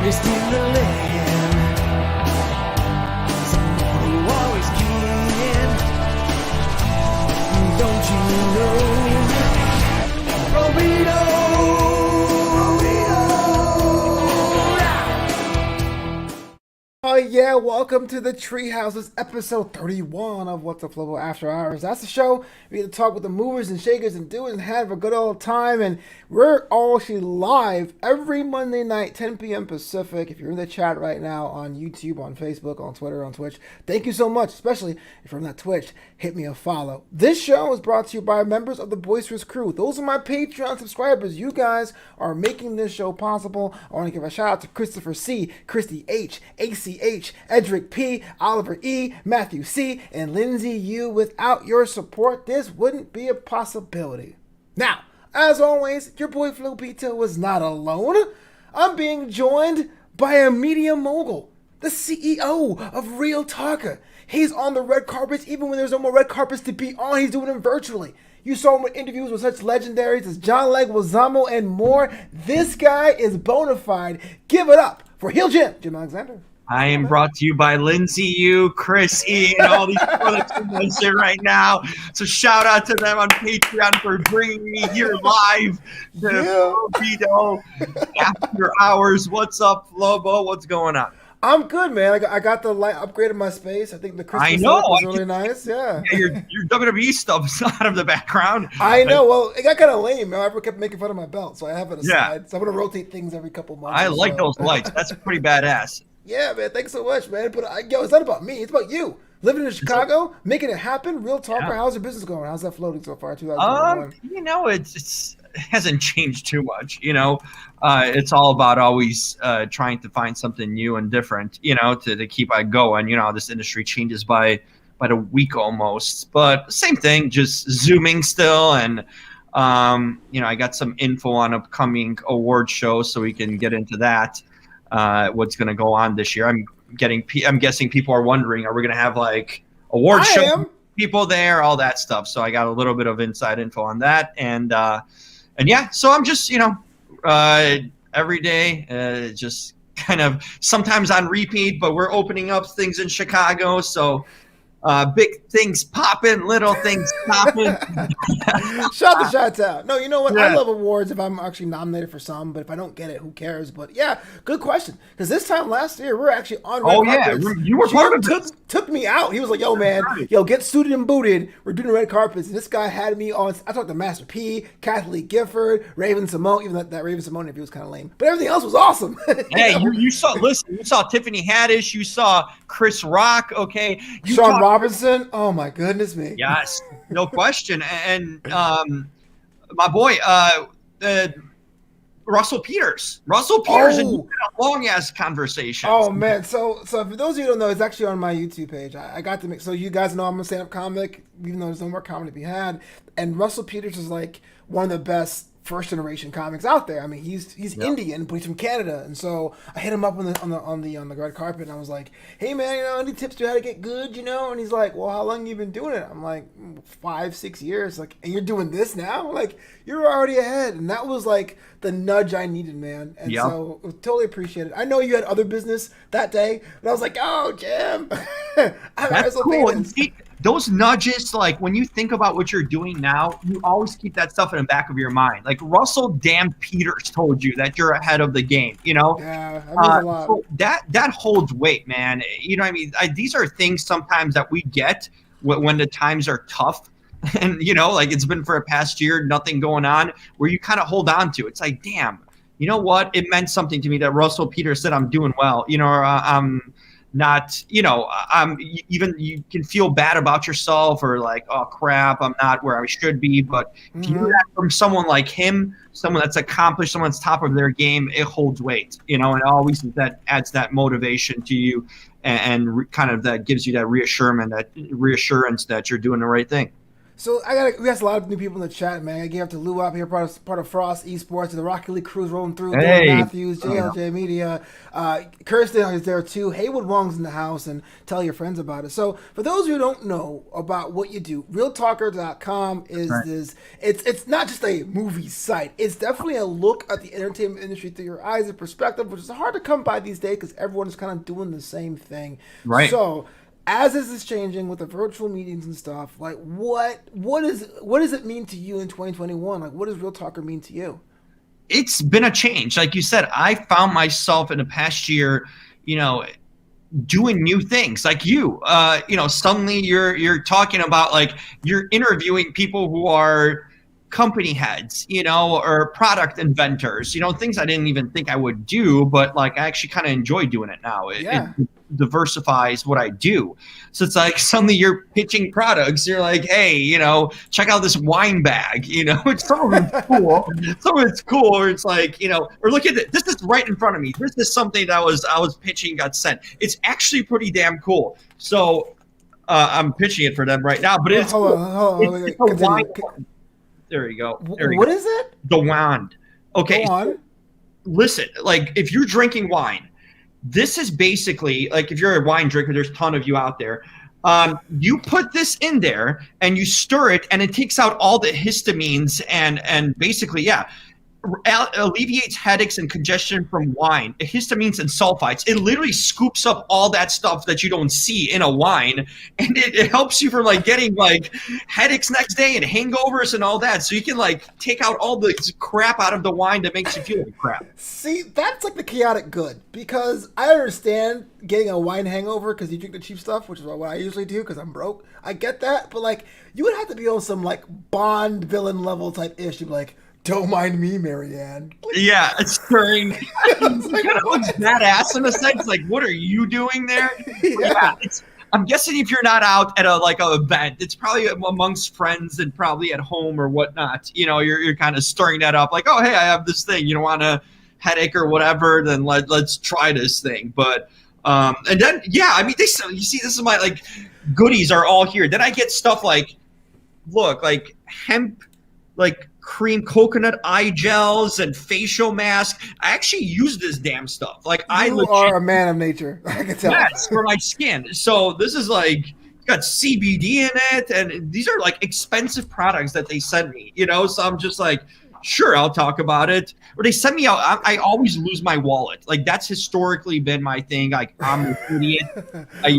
It's in the land. Someone who always can. Don't you know? Romito! Oh yeah, welcome to the Treehouses, episode 31 of What's Up Flobo After Hours. That's the show we get to talk with the movers and shakers and doers and have a good old time. And we're all actually live every Monday night, 10 p.m. Pacific. If you're in the chat right now on YouTube, on Facebook, on Twitter, on Twitch, thank you so much. Especially if you're on that Twitch, hit me a follow. This show is brought to you by members of the Boyce crew. Those are my Patreon subscribers. You guys are making this show possible. I want to give a shout out to Christopher C, Christy H, AC H, Edric P, Oliver E, Matthew C, and Lindsay U. Without your support, this wouldn't be a possibility. Now, as always, your boy Flobito was not alone. I'm being joined by a media mogul, the CEO of Real Talker. He's on the red carpets even when there's no more red carpets to be on. He's doing them virtually. You saw him with interviews with such legendaries as John Leguizamo and more. This guy is bona fide. Give it up for Heel Jim Alexander. I am brought to you by Lindsay U, Chris E, and all these other people here right now. So shout out to them on Patreon for bringing me here live to Flobo After Hours. What's up, Flobo? What's going on? I'm good, man. I got the light upgraded my space. I think the Christmas setup was really nice. Yeah, your WWE stuff's out of the background. I know. Well, it got kind of lame. Everyone kept making fun of my belt, so I have it aside. Yeah. So I'm gonna rotate things every couple months. I like those lights. That's pretty badass. Yeah, man. Thanks so much, man. But it's not about me. It's about you. Living in Chicago, making it happen. Real Talker. Yeah. How's your business going? How's that floating so far? 2021. It hasn't changed too much. It's all about always trying to find something new and different. To keep it going. This industry changes by the week almost. But same thing, just zooming still. And I got some info on upcoming award shows, so we can get into that. What's going to go on this year? I'm guessing people are wondering, are we going to have like award show people there, all that stuff? So I got a little bit of inside info on that, and yeah. So I'm just every day, just kind of sometimes on repeat. But we're opening up things in Chicago, so. Big things popping, little things popping. Shout out. No, you know what? Yeah. I love awards if I'm actually nominated for some, but if I don't get it, who cares? But yeah, good question. Because this time last year, we were actually on red carpets. You were part of it. Took me out. He was like, yo, man, get suited and booted. We're doing the red carpets. And this guy had me on. I talked to Master P, Kathleen Gifford, Raven Simone, even that Raven Simone interview was kind of lame. But everything else was awesome. Hey, you saw Tiffany Haddish. You saw Chris Rock, okay? Sean Robinson, oh my goodness me. Yes, no question. And my boy, Russell Peters. And a long ass conversation. Oh man, so for those of you who don't know, it's actually on my YouTube page. I got to make, so you guys know I'm a stand-up comic, even though there's no more comedy to be had. And Russell Peters is like one of the best first generation comics out there. I mean, he's Indian, but he's from Canada, and so I hit him up on the red carpet, and I was like, "Hey man, any tips to how to get good?" And he's like, "Well, how long have you been doing it?" I'm like, 5-6 years. Like, and you're doing this now? Like, you're already ahead, and that was like the nudge I needed, man. And so it was totally appreciated. I know you had other business that day, but I was like, "Oh, Jim, that's cool." Those nudges, like when you think about what you're doing now, you always keep that stuff in the back of your mind. Like Russell damn Peters told you that you're ahead of the game, Yeah, that means a lot. So that holds weight, man. You know what I mean? These are things sometimes that we get when the times are tough. And, like it's been for a past year, nothing going on, where you kind of hold on to. It's like, damn, you know what? It meant something to me that Russell Peters said I'm doing well, or I'm not, even you can feel bad about yourself or like, oh crap, I'm not where I should be. But if you hear that from someone like him, someone that's accomplished, someone that's top of their game, it holds weight, and always that adds that motivation to you and kind of that gives you that reassurance that you're doing the right thing. So we got a lot of new people in the chat, man. I gave up to Lou up here, part of Frost Esports, the Rocket League crews rolling through. Dylan Hey. Matthews, JLJ Media, Kirsten is there too. Haywood Wong's in the house, and tell your friends about it. So for those who don't know about what you do, RealTalker.com is Right. this. It's not just a movie site. It's definitely a look at the entertainment industry through your eyes and perspective, which is hard to come by these days because everyone is kind of doing the same thing. Right. So as this is changing with the virtual meetings and stuff, like what does it mean to you in 2021? Like, what does Real Talker mean to you? It's been a change. Like you said, I found myself in the past year, doing new things. Like suddenly you're talking about, like, you're interviewing people who are company heads, or product inventors, things I didn't even think I would do, but like I actually kind of enjoy doing it now. It diversifies what I do. So it's like suddenly you're pitching products. You're like, hey, check out this wine bag. Some of it's cool. Some of it's cool. Or it's like, or look at it. This is right in front of me. This is something that I was pitching, got sent. It's actually pretty damn cool. So I'm pitching it for them right now. But it's hold on. It's a wine. There you go. What is it? The wand. Okay. Go on. So listen, like if you're drinking wine, this is basically like if you're a wine drinker, there's a ton of you out there. You put this in there and you stir it, and it takes out all the histamines and basically, alleviates headaches and congestion from wine, histamines and sulfites. It literally scoops up all that stuff that you don't see in a wine, and it helps you from like getting like headaches next day and hangovers and all that. So you can like take out all the crap out of the wine that makes you feel like crap. See, that's like the chaotic good, because I understand getting a wine hangover because you drink the cheap stuff, which is what I usually do because I'm broke. I get that, but like you would have to be on some like Bond villain level type issue, like, don't mind me, Marianne. Yeah, it's stirring. It kind of looks badass in a sense. Like, what are you doing there? Yeah. I'm guessing if you're not out at a event, it's probably amongst friends and probably at home or whatnot. You're kind of stirring that up. Like, oh, hey, I have this thing. You don't want a headache or whatever? Then let's try this thing. But and then you see, this is my like goodies are all here. Then I get stuff like, look, like hemp, like cream coconut eye gels and facial mask. I actually use this damn stuff. Like, you are a man of nature. I can tell. Yes, for my skin. So this is like got CBD in it, and these are like expensive products that they send me. So I'm just like, sure, I'll talk about it. Or they send me out. I always lose my wallet. Like, that's historically been my thing. Like, I'm an idiot.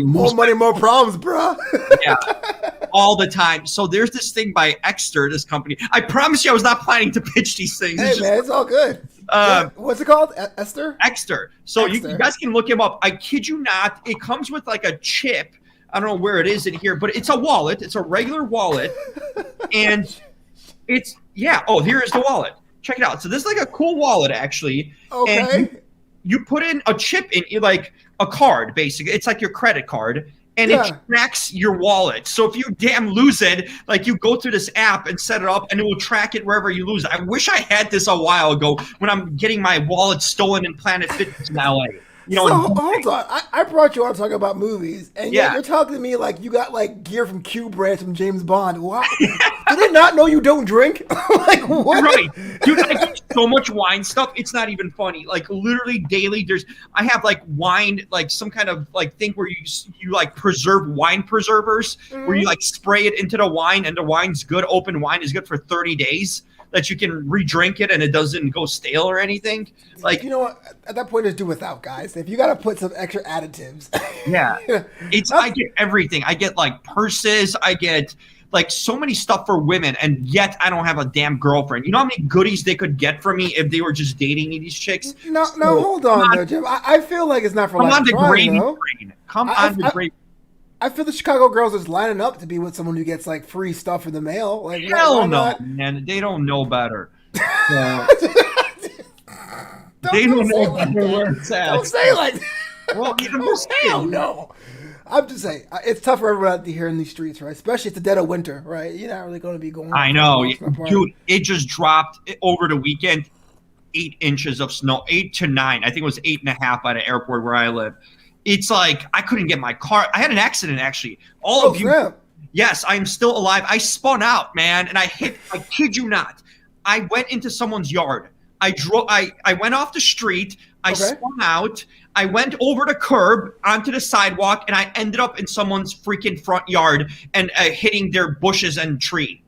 More money, more problems, bro. Yeah. All the time. So there's this thing by Exter, this company. I promise you I was not planning to pitch these things. Hey, man, it's all good. What's it called? Esther? Exter. So you guys can look him up. I kid you not. It comes with like a chip. I don't know where it is in here, but it's a wallet. It's a regular wallet. And it's, oh, here is the wallet. Check it out. So this is like a cool wallet, actually. Okay. And you put in a chip in, like a card, basically. It's like your credit card. And it tracks your wallet. So if you damn lose it, like you go through this app and set it up, and it will track it wherever you lose it. I wish I had this a while ago when I'm getting my wallet stolen in Planet Fitness in LA. Hold on. I brought you on to talk about movies, and you're talking to me like you got like gear from Q Branch from James Bond. Wow. Do they not know you don't drink? Like, what? Right. Dude, I get so much wine stuff, it's not even funny. Like, literally daily, I have like wine, like some kind of like thing where you like preserve wine preservers, where you like spray it into the wine, and the wine's good. Open wine is good for 30 days. That you can re-drink it and it doesn't go stale or anything. Like, you know what? At that point, just do without, guys. If you got to put some extra additives. Yeah. I get everything. I get like purses. I get like so many stuff for women, and yet I don't have a damn girlfriend. You know how many goodies they could get from me if they were just dating me, these chicks? No, hold on, though, Jim. I feel like it's not for Come like on the gravy train. Come on the gravy. I feel the Chicago girls is lining up to be with someone who gets like free stuff in the mail. Like, hell no, man. They don't know better. They don't know better where it's at. Don't say like that. Well, hell no. I'm just saying, it's tough for everyone out here in these streets, right? Especially at the dead of winter, right? You're not really going to be going. I know, dude. It just dropped over the weekend. 8 inches of snow, 8 to 9. I think it was 8.5 by the airport where I live. It's like I couldn't get my car. I had an accident, actually. All of you, Yes, I'm still alive. I spun out, man, and I kid you not, I went into someone's yard. I went off the street. I spun out. I went over the curb onto the sidewalk, and I ended up in someone's freaking front yard and hitting their bushes and tree.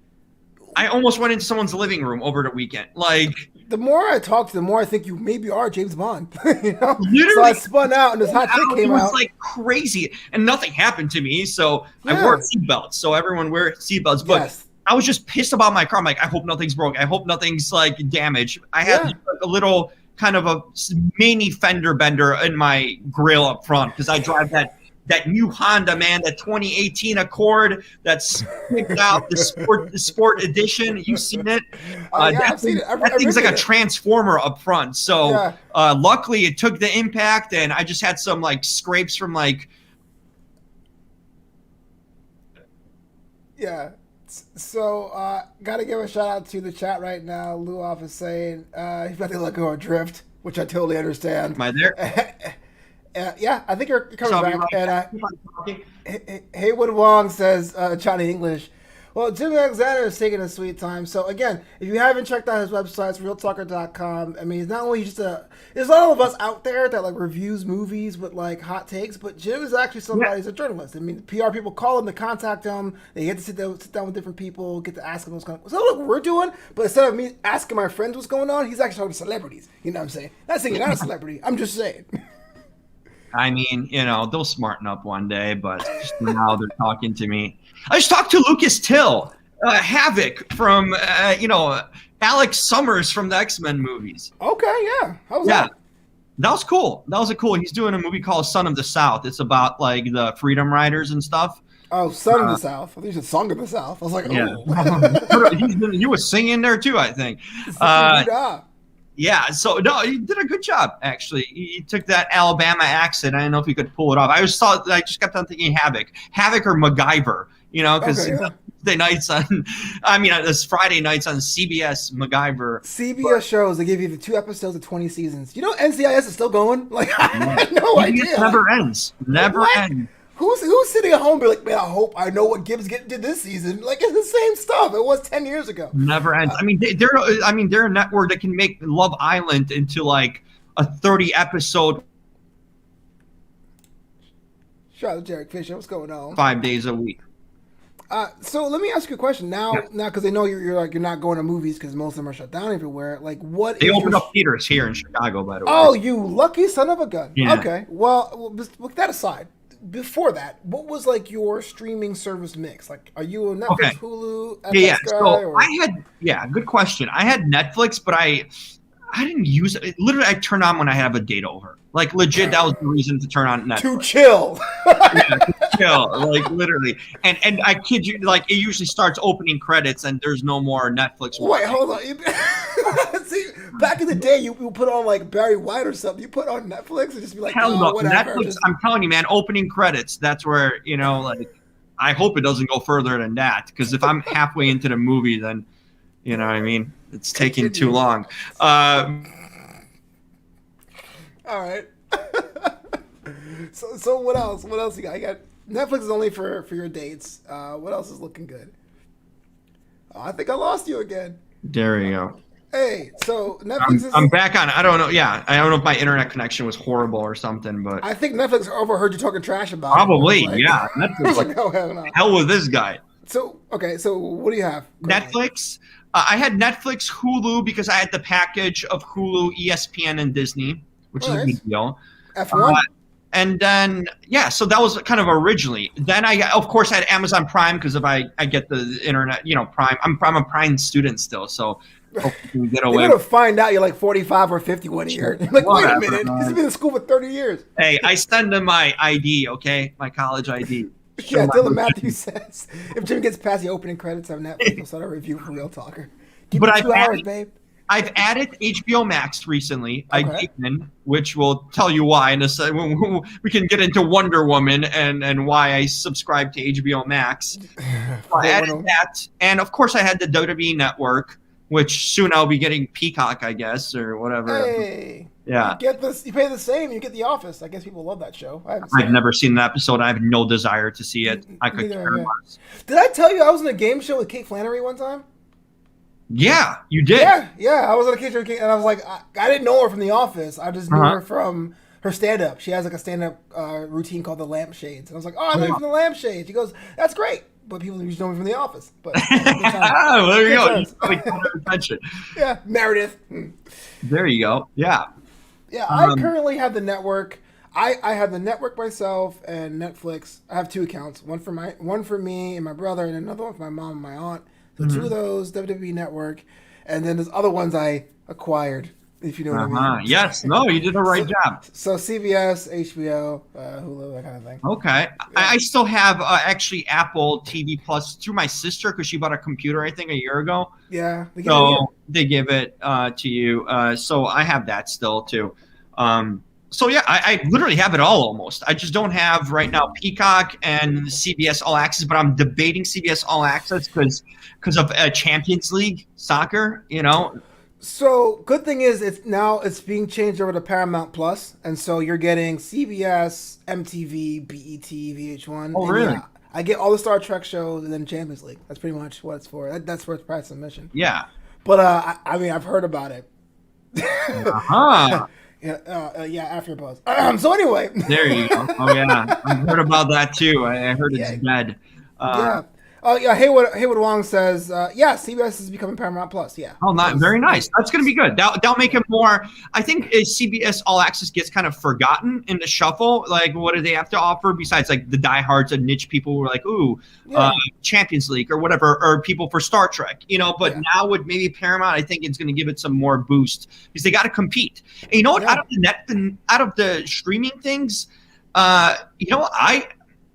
I almost went into someone's living room over the weekend. Like, the more I talk to you, the more I think you maybe are James Bond. You know? Literally, so I spun out, and this hot chick came out. It was like crazy, and nothing happened to me. So I wore seatbelts. So everyone wear seatbelts. But I was just pissed about my car. I'm like, I hope nothing's broke. I hope nothing's like damaged. I had like a little kind of a mini fender bender in my grill up front because I drive that new Honda, man, that 2018 Accord that's picked out, the sport edition. You've seen it? I've seen it. That thing's like a transformer up front. So luckily it took the impact, and I just had some like scrapes from like. Yeah. So, gotta give a shout out to the chat right now. Luoff is saying he's about to let go of drift, which I totally understand. Am I there? Yeah, I think you're coming back. And Haywood Wong says Johnny English. Well, Jim Alexander is taking a sweet time. So again, if you haven't checked out his website, it's realtalker.com. I mean, he's not only just there's all of us out there that like reviews movies with like hot takes, but Jim is actually somebody who's a journalist. I mean, PR people call him to contact him. They get to sit down with different people, get to ask them what's going on. So look, we're doing, but instead of me asking my friends what's going on, he's actually talking to celebrities. You know what I'm saying? Not saying you're not a celebrity. I'm just saying. I mean, you know, they'll smarten up one day, but just now they're talking to me. I just talked to Lucas Till, Havoc from, Alex Summers from the X-Men movies. Okay, yeah. How was that? That was cool. He's doing a movie called Son of the South. It's about, like, the Freedom Riders and stuff. Oh, Son of the South. I think you said Song of the South. I was like, oh. Yeah. He was singing there, too, I think. Yeah, so no, he did a good job actually. He took that Alabama accent. I don't know if he could pull it off. I just kept on thinking Havoc or MacGyver, you know, because this Friday nights on CBS MacGyver. CBS shows, they give you the 2 episodes of 20 seasons. You know, NCIS is still going. Like, I had no idea. It never ends. Never ends. Who's sitting at home and be like, man, I hope I know what Gibbs did this season. Like, it's the same stuff. It was 10 years ago. Never ends. They're a network that can make Love Island into like a 30 episode. Shout out to Jarek Fisher. What's going on? 5 days a week. So let me ask you a question now because I know you're not going to movies because most of them are shut down everywhere. Like, what? They opened up theaters here in Chicago, by the way. Oh, you lucky son of a gun. Yeah. Okay. Well, look that aside. Before that, what was like your streaming service mix? Like, are you a Netflix, Hulu, FX guy? So I had, good question. I had Netflix, but I didn't use it. Literally, I turned on when I have a date over. Like, legit, that was the reason to turn on Netflix. To chill. To chill, like, literally. And I kid you, like, it usually starts opening credits and there's no more Netflix. Wait, hold on. See, back in the day, you put on, like, Barry White or something. You put on Netflix and just be like, whatever. Netflix, I'm telling you, man, opening credits, that's where, you know, like, I hope it doesn't go further than that. Because if I'm halfway into the movie, then, you know what I mean? It's taking too long. All right. So what else? What else you got? You got Netflix is only for your dates. What else is looking good? I think I lost you again. There you go. Hey, so Netflix I'm back on. I don't know. Yeah, I don't know if my internet connection was horrible or something, but I think Netflix overheard you talking trash about probably. Like, yeah, Netflix. Like, oh, hell no. Hell with this guy. So okay, so what do you have? Netflix. I had Netflix, Hulu because I had the package of Hulu, ESPN, and Disney, which is a good deal. F1. And then so that was kind of originally. Then I of course had Amazon Prime because if I get the internet, you know, Prime. I'm a Prime student still, so hopefully get away. You're gonna find out you're like 45 or 51 year. You're like, wait a minute, he's been in school for 30 years. Hey, I send them my ID, okay, my college ID. Yeah, Dylan Matthews says if Jim gets past the opening credits of Netflix, we'll start a review for Real Talker. Give me 2 hours, babe. I've added HBO Max recently. Okay. Which will tell you why. And we can get into Wonder Woman and why I subscribe to HBO Max. So I added that, and of course I had the WWE Network. which soon I'll be getting Peacock, I guess, or whatever. Hey, Yeah. you get this. You pay the same. You get The Office. I guess people love that show. I haven't seen I've it. never seen an episode. I have no desire to see it. I could Neither care have I. less. Did I tell you I was in a game show with Kate Flannery one time? Yeah, you did. Yeah. I was on a game show with Kate, and I was like, I didn't know her from The Office. I just knew her from her stand-up. She has like a stand-up routine called the Lampshades, and I was like, oh, I know you from the Lampshades. She goes, that's great. But people usually know me from The Office. But good times. Oh, there you Good go. times. You probably caught her attention. Yeah, Meredith. There you go. Yeah. Yeah, I currently have the network. I have the network myself and Netflix. I have two accounts. One for me and my brother, and another one for my mom and my aunt. So two of those, WWE Network, and then there's other ones I acquired. If you know what I mean. Yes. No, you did a right job. So CBS, HBO, Hulu, that kind of thing. Okay. Yeah. I still have actually Apple TV Plus through my sister because she bought a computer, I think, a year ago. Yeah. They give it to you. So I have that still too. So yeah, I literally have it all almost. I just don't have right now Peacock and CBS All Access, but I'm debating CBS All Access because of Champions League soccer, you know. So good thing is it's being changed over to Paramount Plus, and so you're getting CBS, MTV, BET, VH1. Oh, really? Yeah, I get all the Star Trek shows and then Champions League. That's pretty much what it's for. That's worth price submission. Yeah. But I mean, I've heard about it. Yeah, after your buzz. So anyway. There you go. Oh yeah, I heard about that too. I heard it's dead. Yeah. Oh yeah, Haywood Wong says, yeah, CBS is becoming Paramount Plus. Yeah. Oh, not very nice. That's going to be good. That'll make it more. I think CBS All Access gets kind of forgotten in the shuffle. Like, what do they have to offer besides like the diehards and niche people who are like, ooh, Champions League or whatever, or people for Star Trek, you know? But now with maybe Paramount, I think it's going to give it some more boost because they got to compete. And you know what? Out of the streaming things, you know, I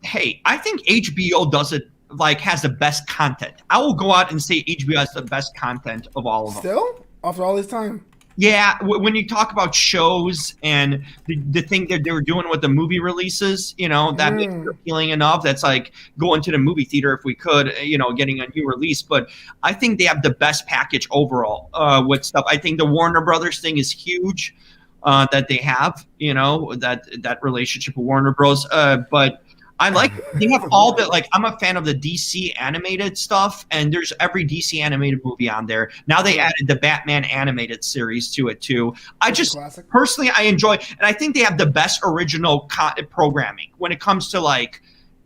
think HBO does it. Like has the best content. I will go out and say HBO has the best content of all of them. Still? After all this time? Yeah, when you talk about shows and the thing that they were doing with the movie releases, you know, that makes it appealing enough. That's like going to the movie theater if we could, you know, getting a new release. But I think they have the best package overall with stuff. I think the Warner Brothers thing is huge that they have, you know, that relationship with Warner Bros. But I like they have all the like I'm a fan of the DC animated stuff, and there's every DC animated movie on there. Now they added the Batman animated series to it too. I just personally I enjoy, and I think they have the best original programming when it comes to like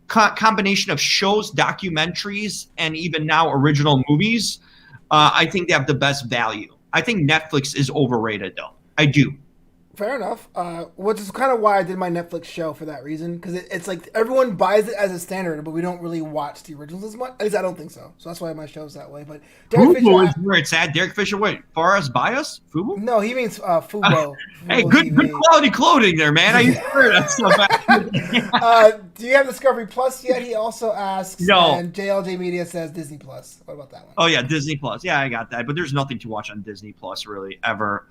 combination of shows, documentaries, and even now original movies. I think they have the best value. I think Netflix is overrated though. I do. Fair enough. Which is kind of why I did my Netflix show for that reason, because it's like everyone buys it as a standard, but we don't really watch the originals as much. At least I don't think so. So that's why my show's that way. But Derek Fubo is where it's at. Derek Fisher, wait, Forrest Bias? Fubo? No, he means Fubo. Hey, good quality clothing there, man. I used to wear that stuff. Do you have Discovery Plus yet? He also asks. No. And JLJ Media says Disney Plus. What about that one? Oh yeah, Disney Plus. Yeah, I got that. But there's nothing to watch on Disney Plus really ever.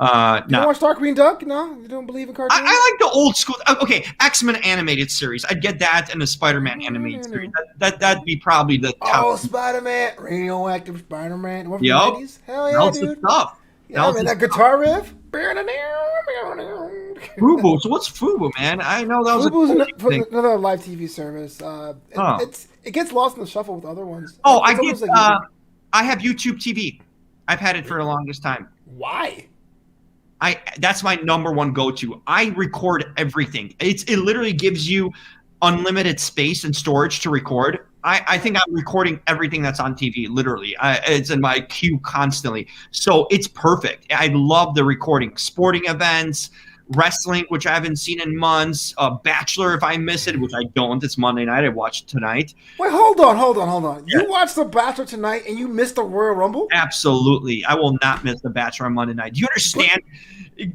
You don't watch Dark Green Duck? No, you don't believe in cartoons. I like the old school. Okay, X-Men animated series. I'd get that and the Spider-Man animated series. That'd be probably the top. Oh, Spider-Man, radioactive Spider-Man. What from the Yep. 90s? Hell yeah, dude. Stuff. Yeah, man, that guitar riff. Fubo. So what's Fubo, man? I know that was Fubo's another live TV service. It gets lost in the shuffle with other ones. Oh, I get. I have YouTube TV. I've had it for the longest time. Why? That's my number one go-to. I record everything. It literally gives you unlimited space and storage to record. I think I'm recording everything that's on TV, literally. It's in my queue constantly. So it's perfect. I love the recording. Sporting events, wrestling, which I haven't seen in months, Bachelor, if I miss it, which I don't. It's Monday night. I watched tonight. Wait, hold on. Yeah. You watched The Bachelor tonight and you missed the Royal Rumble? Absolutely. I will not miss The Bachelor on Monday night. Do you understand?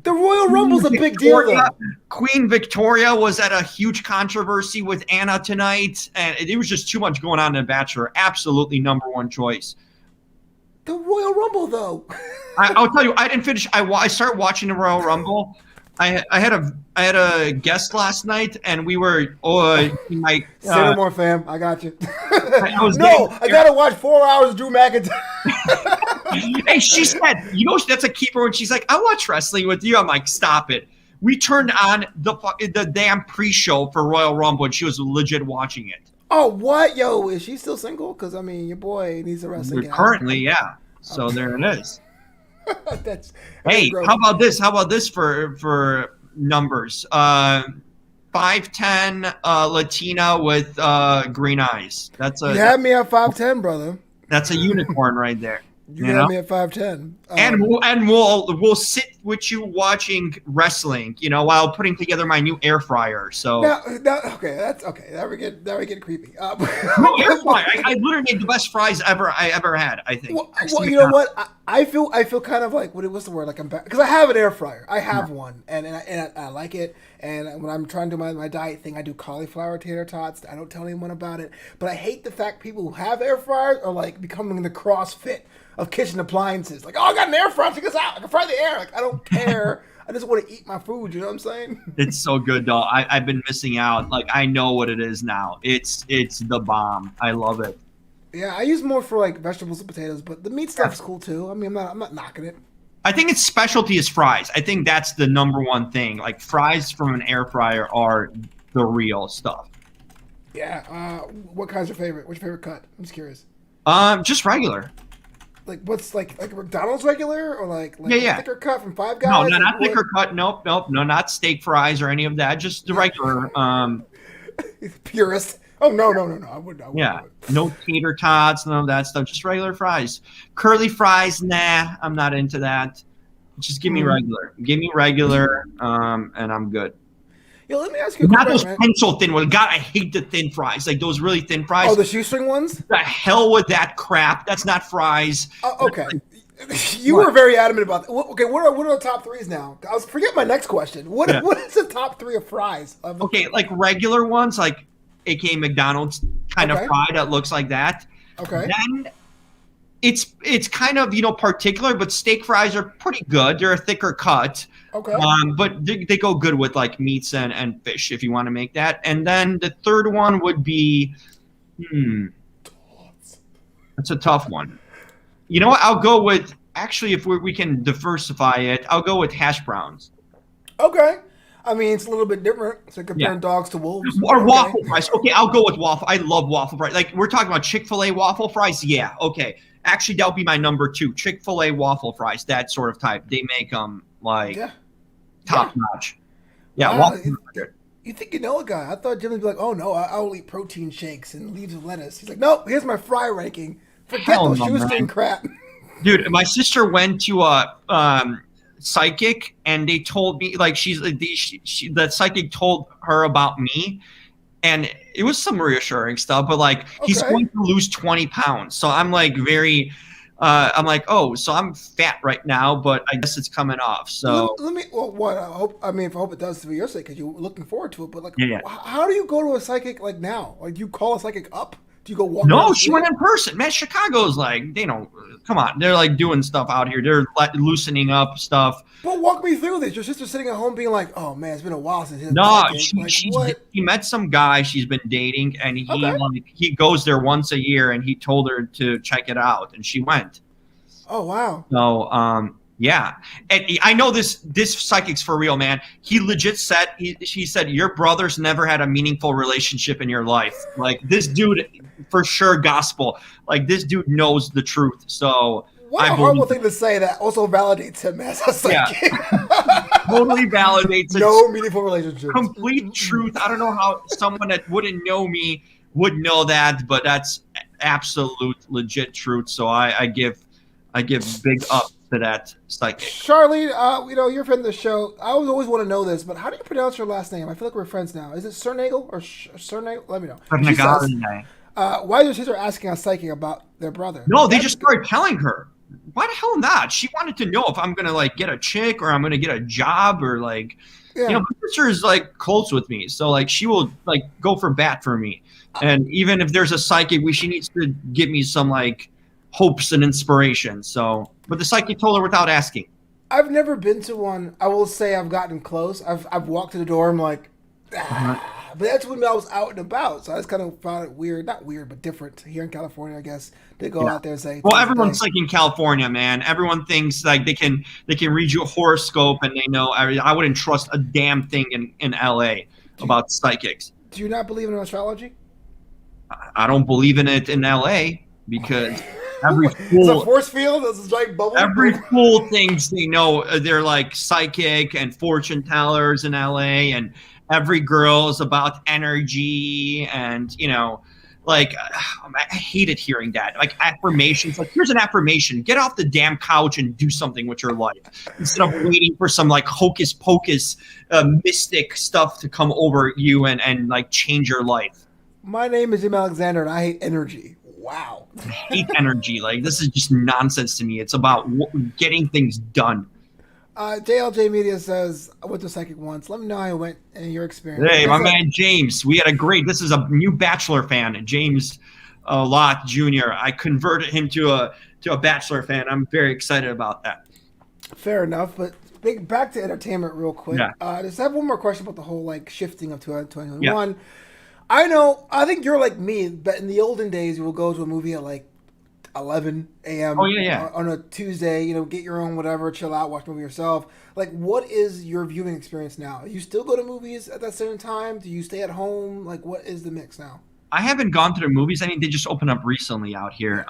The Royal Rumble's a big deal, though. Queen Victoria was at a huge controversy with Anna tonight, and it was just too much going on in The Bachelor. Absolutely number one choice. The Royal Rumble, though. I'll tell you, I didn't finish. I started watching the Royal Rumble. I had a guest last night, and we were my Say no more, fam. I got you. I was No, I gotta watch 4 hours of Drew McIntyre. Hey, she said, that's a keeper when she's like, I watch wrestling with you. I'm like, stop it. We turned on the damn pre-show for Royal Rumble, and she was legit watching it. Oh, what? Yo, is she still single? Because, I mean, your boy needs a wrestling. Currently, yeah. So there it is. That's Hey, gross. how about this? How about this for numbers? 5'10", Latina with green eyes. You had me at 5'10", brother. That's a unicorn right there. You had me at 5'10". And we'll sit with you watching wrestling, while putting together my new air fryer. So okay, that's okay. Now we're getting creepy. No, air fryer. I literally made the best fries I ever had. I think. Well, you know what? I feel kind of like what's the word? Like I'm back because I have an air fryer. I have one, and I like it. And when I'm trying to do my diet thing, I do cauliflower tater tots. I don't tell anyone about it. But I hate the fact people who have air fryers are like becoming the CrossFit of kitchen appliances. Like, oh, I got an air fryer. Check this out. I can fry the air. Like, I don't care. I just want to eat my food. You know what I'm saying? It's so good, though. I've been missing out. Like, I know what it is now. It's the bomb. I love it. Yeah, I use more for like vegetables and potatoes, but the meat stuff is cool too. I mean, I'm not knocking it. I think its specialty is fries. I think that's the number one thing. Like, fries from an air fryer are the real stuff. Yeah. What kind's your favorite? What's your favorite cut? I'm just curious. Just regular. Like what's like McDonald's regular or like yeah. thicker cut from Five Guys? No, not thicker cut. Nope. No, not steak fries or any of that. Just the regular. Purist. Oh no! I wouldn't. Yeah, no tater tots, none of that stuff. Just regular fries. Curly fries, nah, I'm not into that. Just give me regular. Give me regular, and I'm good. Yo, let me ask you a Not question, those man. pencil thin ones. God, I hate the thin fries. Like those really thin fries. Oh, the shoestring ones? The hell with that crap. That's not fries. Okay. You were very adamant about that. Okay, what are the top threes now? I was forget my next question. What is the top three of fries? Okay, like regular ones, like aka McDonald's kind of fry that looks like that. Okay. Then it's kind of particular, but steak fries are pretty good. They're a thicker cut. Okay. But they go good with like meats and fish if you want to make that. And then the third one would be, that's a tough one. You know what? I'll go with if we can diversify it. I'll go with hash browns. Okay. I mean, it's a little bit different. So comparing dogs to wolves. Or waffle fries. Okay, I'll go with waffle. I love waffle fries. Like, we're talking about Chick-fil-A waffle fries? Yeah, okay. Actually, that'll be my number 2. Chick-fil-A waffle fries, that sort of type. They make them, top notch. Yeah, wow, waffle fries. You think you know a guy. I thought Jim would be like, oh, no, I'll eat protein shakes and leaves of lettuce. He's like, no, here's my fry ranking. Forget those shoestring crap. Dude, my sister went to a psychic, and they told me, like, the psychic told her about me, and it was some reassuring stuff, but like, he's going to lose 20 pounds. So I'm like I'm like, oh, so I'm fat right now, but I guess it's coming off. So I hope it does for your sake, because you're looking forward to it, but like, how do you go to a psychic like now? Like, do you call a psychic up? Do you go walk? No, she went in person. Man, Chicago's like, they don't, come on. They're like doing stuff out here. They're loosening up stuff. But walk me through this. Your sister's sitting at home being like, oh man, it's been a while since his she met some guy she's been dating, and he goes there once a year, and he told her to check it out, and she went. Oh wow. So yeah, and I know this psychic's for real, man. He legit said, she said, your brother's never had a meaningful relationship in your life. Like, this dude, for sure, gospel. Like, this dude knows the truth. So what a horrible thing to say that also validates him as a psychic. Yeah. Totally validates it. No meaningful relationship. Complete truth. I don't know how someone that wouldn't know me would know that, but that's absolute legit truth. So I give big up to that psychic. Charlene, you're a friend of the show. I always want to know this, but how do you pronounce your last name? I feel like we're friends now. Is it Cernagel or Cernagel? Let me know. Why is your sister asking a psychic about their brother? No, they just started telling her. Why the hell not? She wanted to know if I'm gonna like get a chick or I'm gonna get a job or like, my sister is like close with me, so like she will like go for bat for me. And even if there's a psychic, she needs to give me some like hopes and inspiration. So, but the psychic told her without asking. I've never been to one. I will say I've gotten close. I've walked to the door. I'm like, but that's when I was out and about. So I just kind of found it weird, not weird, but different here in California. I guess they go Yeah. out there and say, Well, "Today's the everyone's day." like in California, man. Everyone thinks like they can read you a horoscope and they know. I wouldn't trust a damn thing in LA Do you, about psychics. do you not believe in astrology? I don't believe in it in LA because every It's a fool force field. It's a giant bubble. every fool thinks they know they're like psychic and fortune tellers in LA, and every girl is about energy and like I hated hearing that. Like affirmations, like here's an affirmation: get off the damn couch and do something with your life instead of waiting for some like hocus pocus mystic stuff to come over you and like change your life. My name is Jim Alexander, and I hate energy. Wow. I hate energy. Like this is just nonsense to me. It's about getting things done. JLJ Media says, I went to psychic once. Let me know how it went in your experience. Hey, my man James, we had a great. This is a new Bachelor fan, James Lott Jr. I converted him to a Bachelor fan. I'm very excited about that. Fair enough, but back to entertainment real quick. Yeah. Just have one more question about the whole like shifting of 2021. Yeah. I think you're like me, but in the olden days, you will go to a movie at like 11 a.m. Oh yeah. On a Tuesday, get your own whatever, chill out, watch a movie yourself. Like, what is your viewing experience now? You still go to movies at that same time? Do you stay at home? Like, what is the mix now? I haven't gone to the movies. I mean, they just opened up recently out here,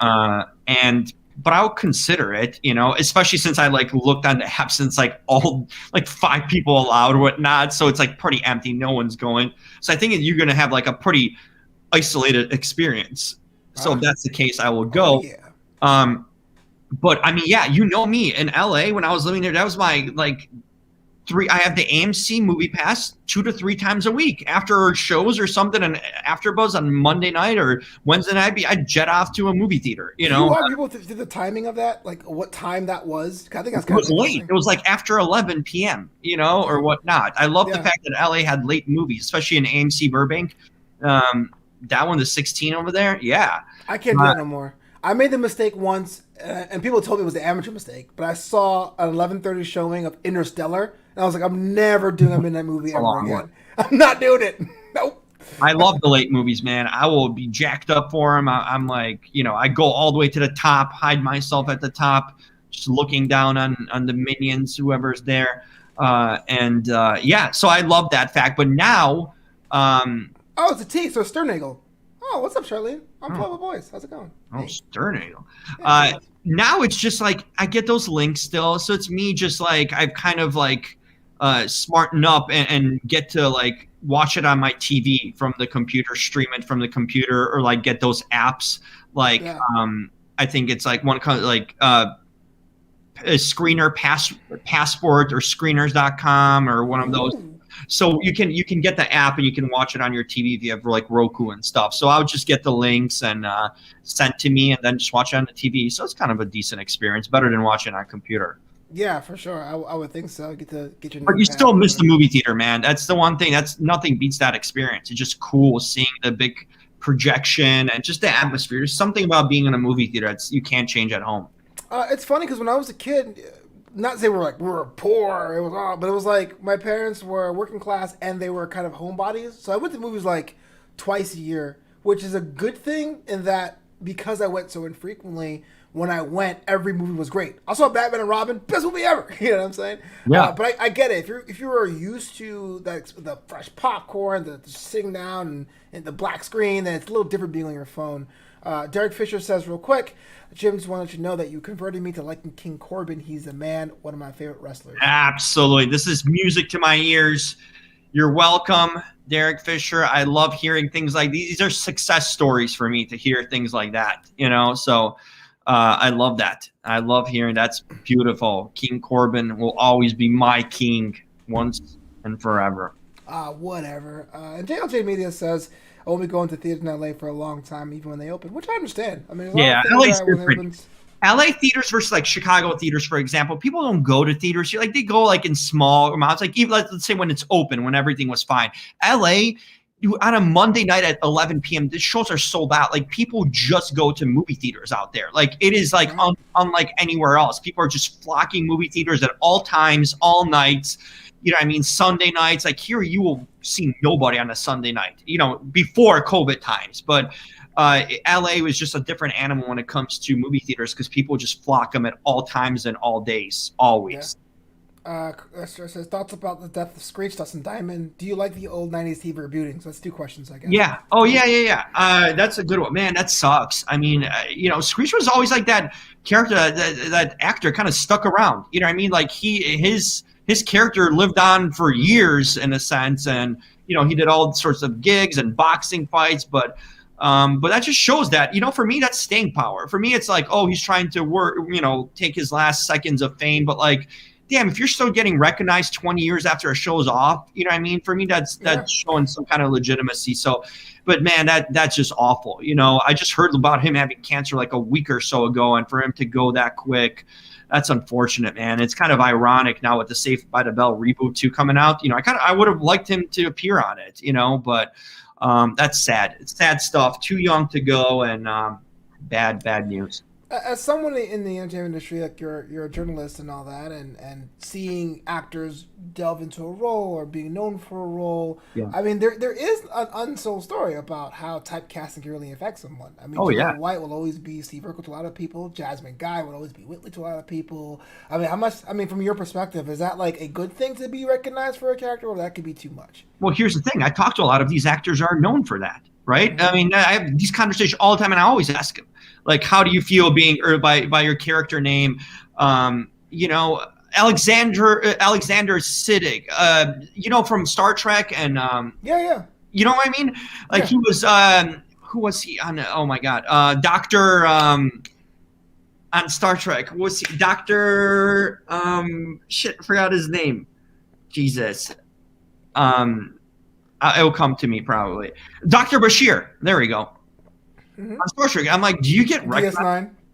but I'll consider it. Especially since I like looked on the app since like all like 5 people allowed or whatnot, so it's like pretty empty. No one's going. So I think you're gonna have like a pretty isolated experience. So if that's the case, I will go. Oh, yeah. But I mean, yeah, me in LA when I was living there, that was my like I have the AMC movie pass 2 to 3 times a week after shows or something, and after buzz on Monday night or Wednesday night, I'd jet off to a movie theater. Do you want people to the timing of that? Like what time that was? I think that's kind of late. It was like after 11 p.m. Or whatnot. I love the fact that LA had late movies, especially in AMC Burbank. That one, the 16 over there, yeah. I can't do that no more. I made the mistake once, and people told me it was an amateur mistake, but I saw an 11:30 showing of Interstellar, and I was like, I'm never doing a midnight movie ever again. I'm not doing it. Nope. I love the late movies, man. I will be jacked up for them. I'm like, I go all the way to the top, hide myself at the top, just looking down on the minions, whoever's there. So I love that fact. But now... Oh, it's a T, so Sternagel. Oh, what's up, Charlene? I'm Flobo Boyce. How's it going? Oh, Sternagel. Now it's just like I get those links still, so it's me just like I've kind of like smarten up and get to like watch it on my TV from the computer, stream it from the computer, or like get those apps like I think it's like one kind of like a Screener Passport or Screeners.com or one of those. So you can get the app and you can watch it on your TV if you have like Roku and stuff. So I would just get the links and sent to me and then just watch it on the TV. So it's kind of a decent experience, better than watching on a computer. Yeah, for sure. I would think so. Get your. But you still miss the movie theater, man. That's the one thing. That's nothing beats that experience. It's just cool seeing the big projection and just the atmosphere. There's something about being in a movie theater you can't change at home. It's funny because when I was a kid. Not to say we were poor, it was all, but it was like my parents were working class and they were kind of homebodies. So I went to movies like twice a year, which is a good thing in that because I went so infrequently, when I went, every movie was great. I saw Batman and Robin, best movie ever. You know what I'm saying? Yeah. But I get it. If you are used to the fresh popcorn, the sitting down and the black screen, then it's a little different being on your phone. Derek Fisher says real quick, Jim, just want to let you know that you converted me to liking King Corbin. He's the man, one of my favorite wrestlers. Absolutely. This is music to my ears. You're welcome, Derek Fisher. I love hearing things like these. These are success stories for me to hear things like that, So I love that. I love hearing that's beautiful. King Corbin will always be my king once and forever. Whatever. And JLJ Media says, I won't be going to theaters in LA for a long time, even when they open, which I understand. I mean, LA's different. LA theaters versus like Chicago theaters, for example, people don't go to theaters. Like they go like in small amounts. Like even let's say when it's open, when everything was fine. LA, on a Monday night at 11 p.m., the shows are sold out. Like, people just go to movie theaters out there. Like, it is like unlike anywhere else. People are just flocking movie theaters at all times, all nights. You know what I mean? Sunday nights. Like, here you will see nobody on a Sunday night, you know, before COVID times. But LA was just a different animal when it comes to movie theaters because people just flock them at all times and all days, always. Yeah. Says thoughts about the death of Screech, Dustin Diamond. Do you like the old '90s TV rebooting? So that's two questions, I guess. Yeah. Oh, yeah. That's a good one, man. That sucks. I mean, you know, Screech was always like that character, that actor kind of stuck around. You know what I mean? Like, his character lived on for years in a sense, and you know, he did all sorts of gigs and boxing fights, but that just shows that, you know, for me, that's staying power. For me, it's like, oh, he's trying to work, you know, take his last seconds of fame, but like, damn, if you're still getting recognized 20 years after a show's off, you know what I mean? For me, that's showing some kind of legitimacy. So, but man, that's just awful. You know, I just heard about him having cancer like a week or so ago, and for him to go that quick, that's unfortunate, man. It's kind of ironic now with the Saved by the Bell reboot 2 coming out. You know, I would have liked him to appear on it, you know, but that's sad. It's sad stuff. Too young to go, and bad news. As someone in the entertainment industry, like you're a journalist and all that, and seeing actors delve into a role or being known for a role, Yeah. I mean, there is an unsold story about how typecasting can really affect someone. I mean, Oh, yeah. White will always be Steve Urkel to a lot of people. Jasmine Guy will always be Whitley to a lot of people. I mean, from your perspective, is that like a good thing to be recognized for a character, or that could be too much? Well, here's the thing. I talk to a lot of these actors are known for that, right? I mean, I have these conversations all the time, and I always ask them, like, how do you feel being, or by your character name? You know, Alexander Siddig, you know, from Star Trek, and Yeah. you know what I mean? Like, he was, who was he on? Oh my God, Doctor on Star Trek. Was he Doctor? Shit, I forgot his name. Jesus. It'll come to me probably. Dr. Bashir. There we go. On Star Trek, I'm like, do you get recognized?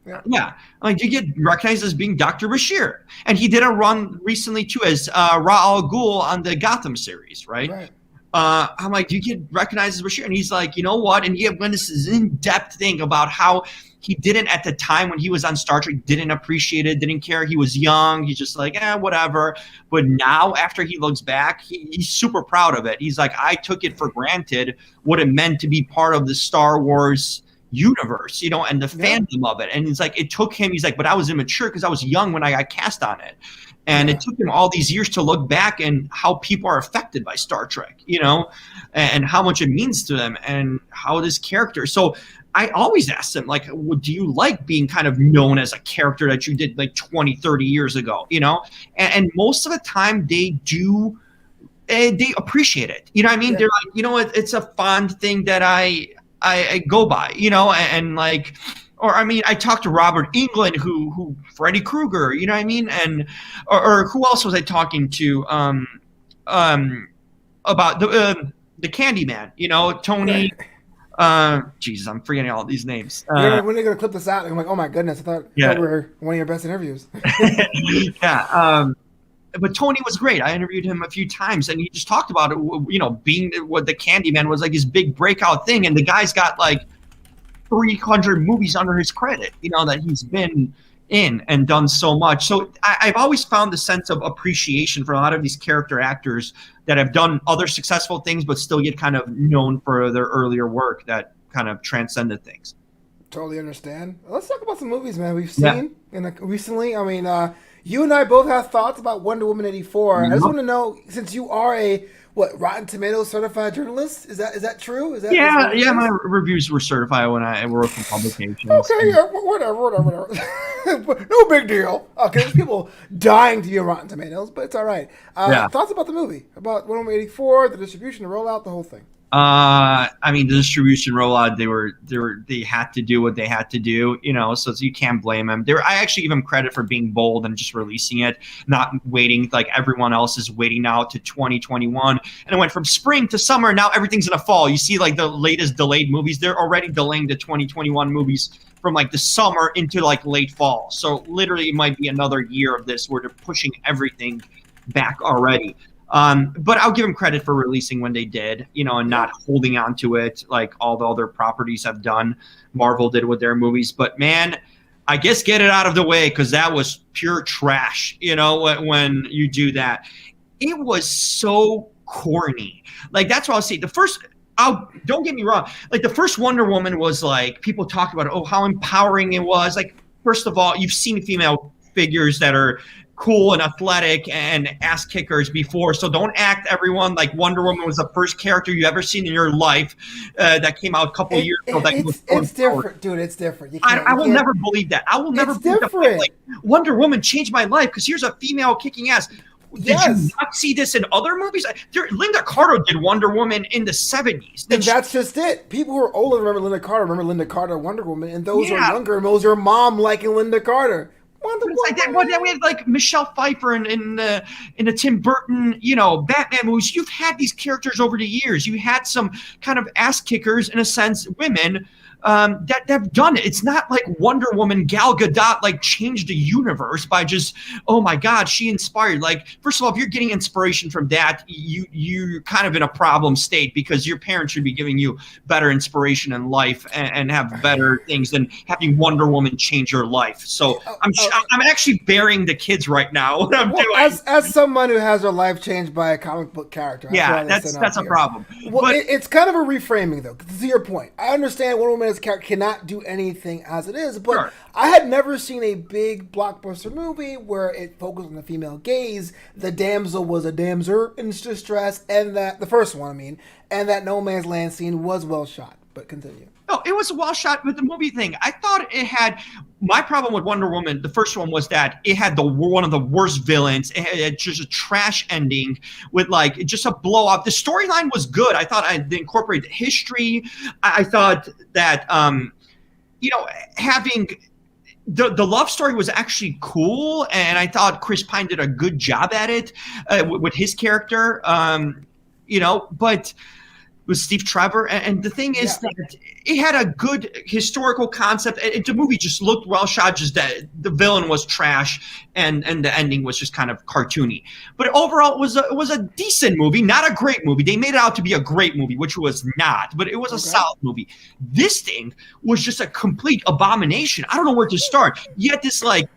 DS9. Yeah. I'm like, do you get recognized as being Dr. Bashir? And he did a run recently too as Ra Al Ghul on the Gotham series, right? I'm like, do you get recognized as Bashir? And he's like, you know what? And he went this in-depth thing about how he didn't, at the time when he was on Star Trek, didn't appreciate it, didn't care. He was young. He's just like, whatever. But now, after he looks back, he's super proud of it. He's like, I took it for granted what it meant to be part of the Star Wars universe, you know, and the fandom of it. And it's like, it took him, he's like, but I was immature because I was young when I got cast on it. And it took him all these years to look back and how people are affected by Star Trek, you know, and how much it means to them and how this character. So I always ask them, like, do you like being kind of known as a character that you did like 20, 30 years ago, you know? And most of the time they do, they appreciate it. You know what I mean? Yeah. They're like, you know what, it's a fond thing that I go by, you know, and like, or I mean, I talked to Robert Englund, who Freddy Krueger, you know what I mean, and or who else was I talking to? About the Candyman, you know, Tony. Jesus, I'm forgetting all these names. When are you gonna clip this out? I'm like, oh my goodness, I thought we were one of your best interviews. Yeah. But Tony was great. I interviewed him a few times, and he just talked about it, you know, being what the Candyman was like his big breakout thing, and the guy's got like 300 movies under his credit, you know, that he's been in and done so much. So I've always found the sense of appreciation for a lot of these character actors that have done other successful things, but still get kind of known for their earlier work that kind of transcended things. Totally understand. Let's talk about some movies, man, we've seen recently. I mean, you and I both have thoughts about Wonder Woman 84. I just want to know, since you are a Rotten Tomatoes certified journalist, is that true? Is that my reviews were certified when I wrote for publications. Okay, whatever. No big deal. Okay, there's people dying to be on Rotten Tomatoes, but it's all right. Thoughts about the movie, about Wonder Woman 84, the distribution, the rollout, the whole thing. I mean, the distribution rollout, they had to do what they had to do, you know, so you can't blame them. I actually give them credit for being bold and just releasing it, not waiting like everyone else is waiting now to 2021. And it went from spring to summer. Now everything's in the fall. You see like the latest delayed movies, they're already delaying the 2021 movies from like the summer into like late fall. So literally it might be another year of this where they're pushing everything back already. But I'll give them credit for releasing when they did, and not holding on to it like all the other properties have done. Marvel did with their movies. But man, I guess get it out of the way, because that was pure trash, when you do that. It was so corny. Like, that's what I'll say. Don't get me wrong. Like, the first Wonder Woman was like, people talk about, how empowering it was. Like, first of all, you've seen female figures that are cool and athletic and ass kickers before. So don't act, everyone, like Wonder Woman was the first character you ever seen in your life that came out a couple years ago. It's different, dude. It's different. I will never believe that. I will never believe that. Like, Wonder Woman changed my life because here's a female kicking ass. Did you not see this in other movies? Linda Carter did Wonder Woman in the 70s. And that's just it. People who are older remember Linda Carter, Wonder Woman, and those who are younger knows your mom liking Linda Carter. Like that. Well, then we had like Michelle Pfeiffer in the Tim Burton, Batman movies. You've had these characters over the years. You had some kind of ass kickers, in a sense, women that have done it. It's not like Wonder Woman, Gal Gadot, like changed the universe by just, oh my God, she inspired. Like, first of all, if you're getting inspiration from that, you're kind of in a problem state, because your parents should be giving you better inspiration in life and have better things than having Wonder Woman change your life. So I'm actually burying the kids right now. What I'm doing. As someone who has their life changed by a comic book character, that's a problem. Well, but it's kind of a reframing, though. To your point, I understand Wonder Woman character cannot do anything as it is, but I had never seen a big blockbuster movie where it focused on the female gaze. The damsel was a damsel in distress, and that the first one, and that no man's land scene was well shot. But continue. No, it was well shot with the movie thing. I thought it had, my problem with Wonder Woman, the first one, was that it had one of the worst villains. It had just a trash ending with like just a blow up. The storyline was good. I thought I incorporated history. I thought that having the love story was actually cool, and I thought Chris Pine did a good job at it with his character. But with Steve Trevor, and the thing is that it had a good historical concept. The movie just looked well shot, just that the villain was trash, and the ending was just kind of cartoony. But overall, it was a decent movie, not a great movie. They made it out to be a great movie, which was not, but it was a solid movie. This thing was just a complete abomination. I don't know where to start. You had this like,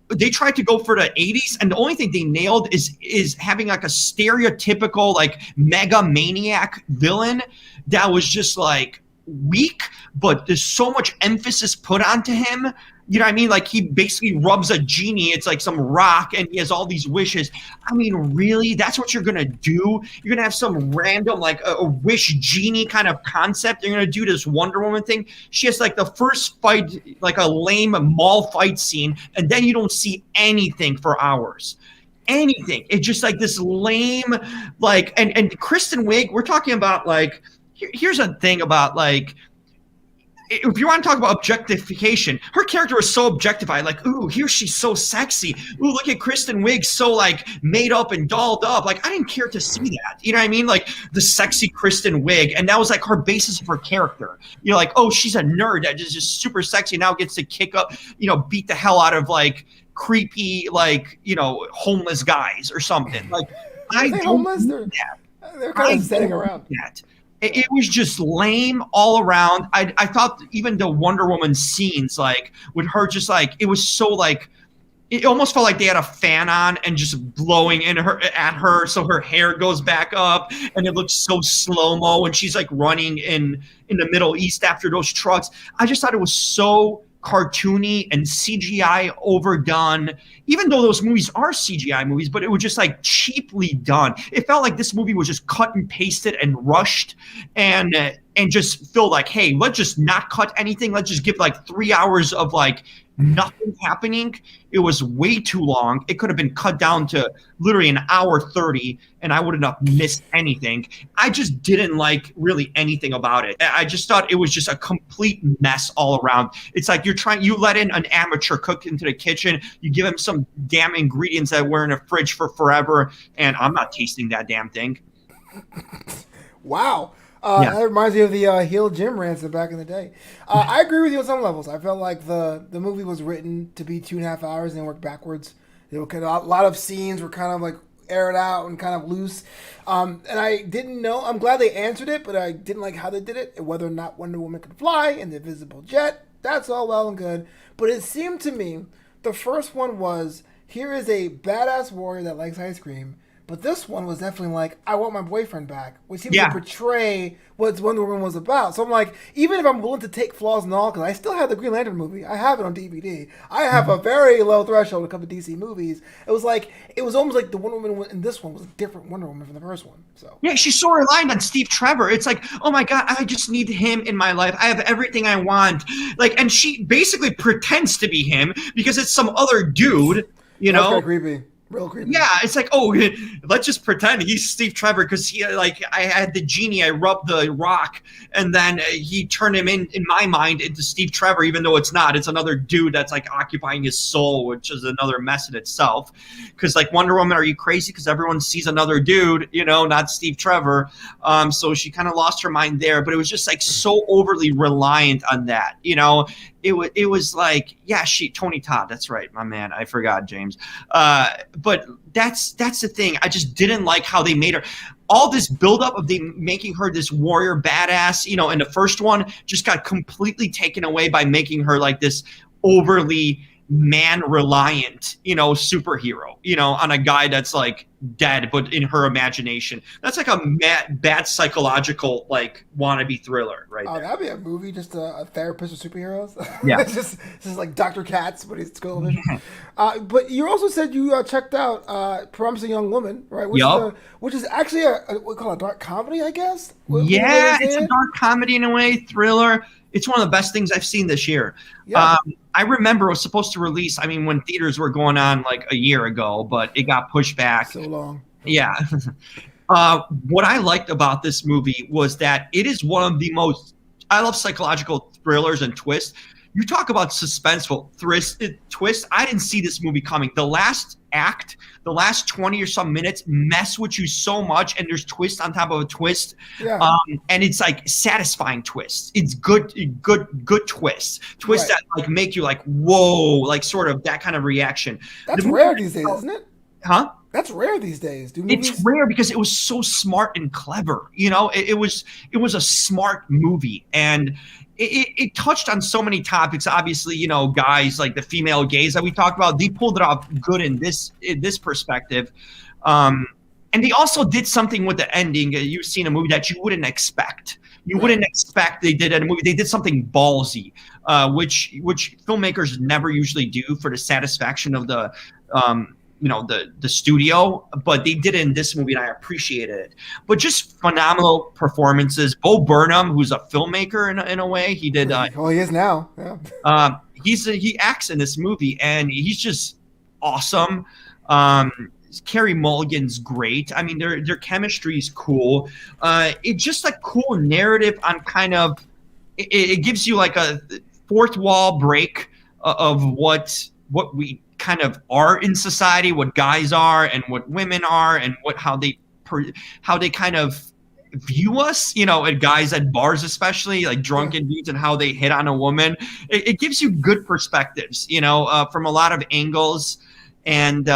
they tried to go for the 80s, and the only thing they nailed is having like a stereotypical like mega maniac villain that was just like weak, but there's so much emphasis put onto him. You know what I mean? Like, he basically rubs a genie. It's like some rock, and he has all these wishes. I mean, really? That's what you're going to do? You're going to have some random, like, a wish genie kind of concept? You're going to do this Wonder Woman thing? She has, like, the first fight, like a lame mall fight scene, and then you don't see anything for hours. Anything. It's just, like, this lame, like, and Kristen Wiig, we're talking about, like, here's a thing about, like, if you want to talk about objectification, her character was so objectified. Like, ooh, here she's so sexy. Ooh, look at Kristen Wiig, so like made up and dolled up. Like, I didn't care to see that. You know what I mean? Like, the sexy Kristen Wiig, and that was like her basis of her character. Like, oh, she's a nerd that is just super sexy. Now gets to kick up, beat the hell out of like creepy, like homeless guys or something. Like, I don't homeless. They're kind of sitting around. It was just lame all around. I thought even the Wonder Woman scenes, like with her, just like it was so like it almost felt like they had a fan on and just blowing at her, so her hair goes back up, and it looks so slow mo when she's like running in the Middle East after those trucks. I just thought it was so cartoony and CGI overdone, even though those movies are CGI movies, but it was just like cheaply done. It felt like this movie was just cut and pasted and rushed, and just feel like, hey, let's just not cut anything. Let's just give like 3 hours of like nothing happening. It was way too long. It could have been cut down to literally an hour 30, and I wouldn't have missed anything. I just didn't like really anything about it. I just thought it was just a complete mess all around. It's like you let in an amateur cook into the kitchen, you give him some damn ingredients that were in a fridge for forever, and I'm not tasting that damn thing. Wow. That reminds me of the heel Jim rants back in the day. I agree with you on some levels. I felt like the movie was written to be 2.5 hours and work backwards. There were a lot of scenes were kind of like air it out and kind of loose. And I didn't know. I'm glad they answered it, but I didn't like how they did it. Whether or not Wonder Woman could fly in the invisible jet, that's all well and good. But it seemed to me the first one was, here is a badass warrior that likes ice cream. But this one was definitely like, I want my boyfriend back, which seemed to portray what Wonder Woman was about. So I'm like, even if I'm willing to take flaws and all, because I still have the Green Lantern movie, I have it on DVD. I have a very low threshold when it comes to DC movies. It was almost like the Wonder Woman in this one was a different Wonder Woman from the first one. So yeah, she's so reliant on Steve Trevor. It's like, oh my God, I just need him in my life. I have everything I want. Like, and she basically pretends to be him because it's some other dude, you know? That's creepy. Real creepy. Yeah, it's like, oh, let's just pretend he's Steve Trevor because he, like, I had the genie, I rubbed the rock, and then he turned him in my mind into Steve Trevor, even though it's not. It's another dude that's like occupying his soul, which is another mess in itself. Because like, Wonder Woman, are you crazy? Because everyone sees another dude, you know, not Steve Trevor. So she kind of lost her mind there, but it was just like so overly reliant on that, you know. It was like, yeah, Tony Todd, that's right, my man. I forgot, James. But that's the thing. I just didn't like how they made her. All this buildup of making her this warrior badass, you know, in the first one just got completely taken away by making her like this overly man-reliant, you know, superhero, you know, on a guy that's like dead, but in her imagination. That's like a bad psychological, like, wannabe thriller right there. That'd be a movie, just a therapist of superheroes. Yeah. It's just like Dr. Katz, but he's Skull Vision. But you also said you checked out Promising Young Woman, right? Which is actually what we call a dark comedy, I guess? Yeah, it's a dark comedy in a way, thriller. It's one of the best things I've seen this year. Yeah. I remember it was supposed to release, I mean, when theaters were going on like a year ago, but it got pushed back. So long. Yeah. What I liked about this movie was that it is one of the most, I love psychological thrillers and twists. You talk about suspenseful twist. I didn't see this movie coming. The last act, the last 20 or some minutes mess with you so much, and there's twist on top of a twist. Yeah. And it's like satisfying twists. It's good twists. Twists that like make you like, whoa, like sort of that kind of reaction. That's rare these days, isn't it? Huh? That's rare these days. It's rare because it was so smart and clever. You know, it was a smart movie, and it touched on so many topics. Obviously, you know, guys like the female gaze that we talked about, they pulled it off good in this perspective. And they also did something with the ending. You've seen a movie that you wouldn't expect. You wouldn't expect they did in a movie. They did something ballsy, which filmmakers never usually do for the satisfaction of the you know, the studio, but they did it in this movie and I appreciated it. But just phenomenal performances. Bo Burnham, who's a filmmaker in a way, he did. Well, he is now. Yeah. He acts in this movie and he's just awesome. Carey Mulligan's great. I mean, their chemistry is cool. It's just a cool narrative on kind of. It gives you like a fourth wall break of what we kind of are in society, what guys are and what women are, and how they kind of view us, you know, at guys at bars, especially like drunken dudes, and how they hit on a woman. It gives you good perspectives, you know, from a lot of angles, and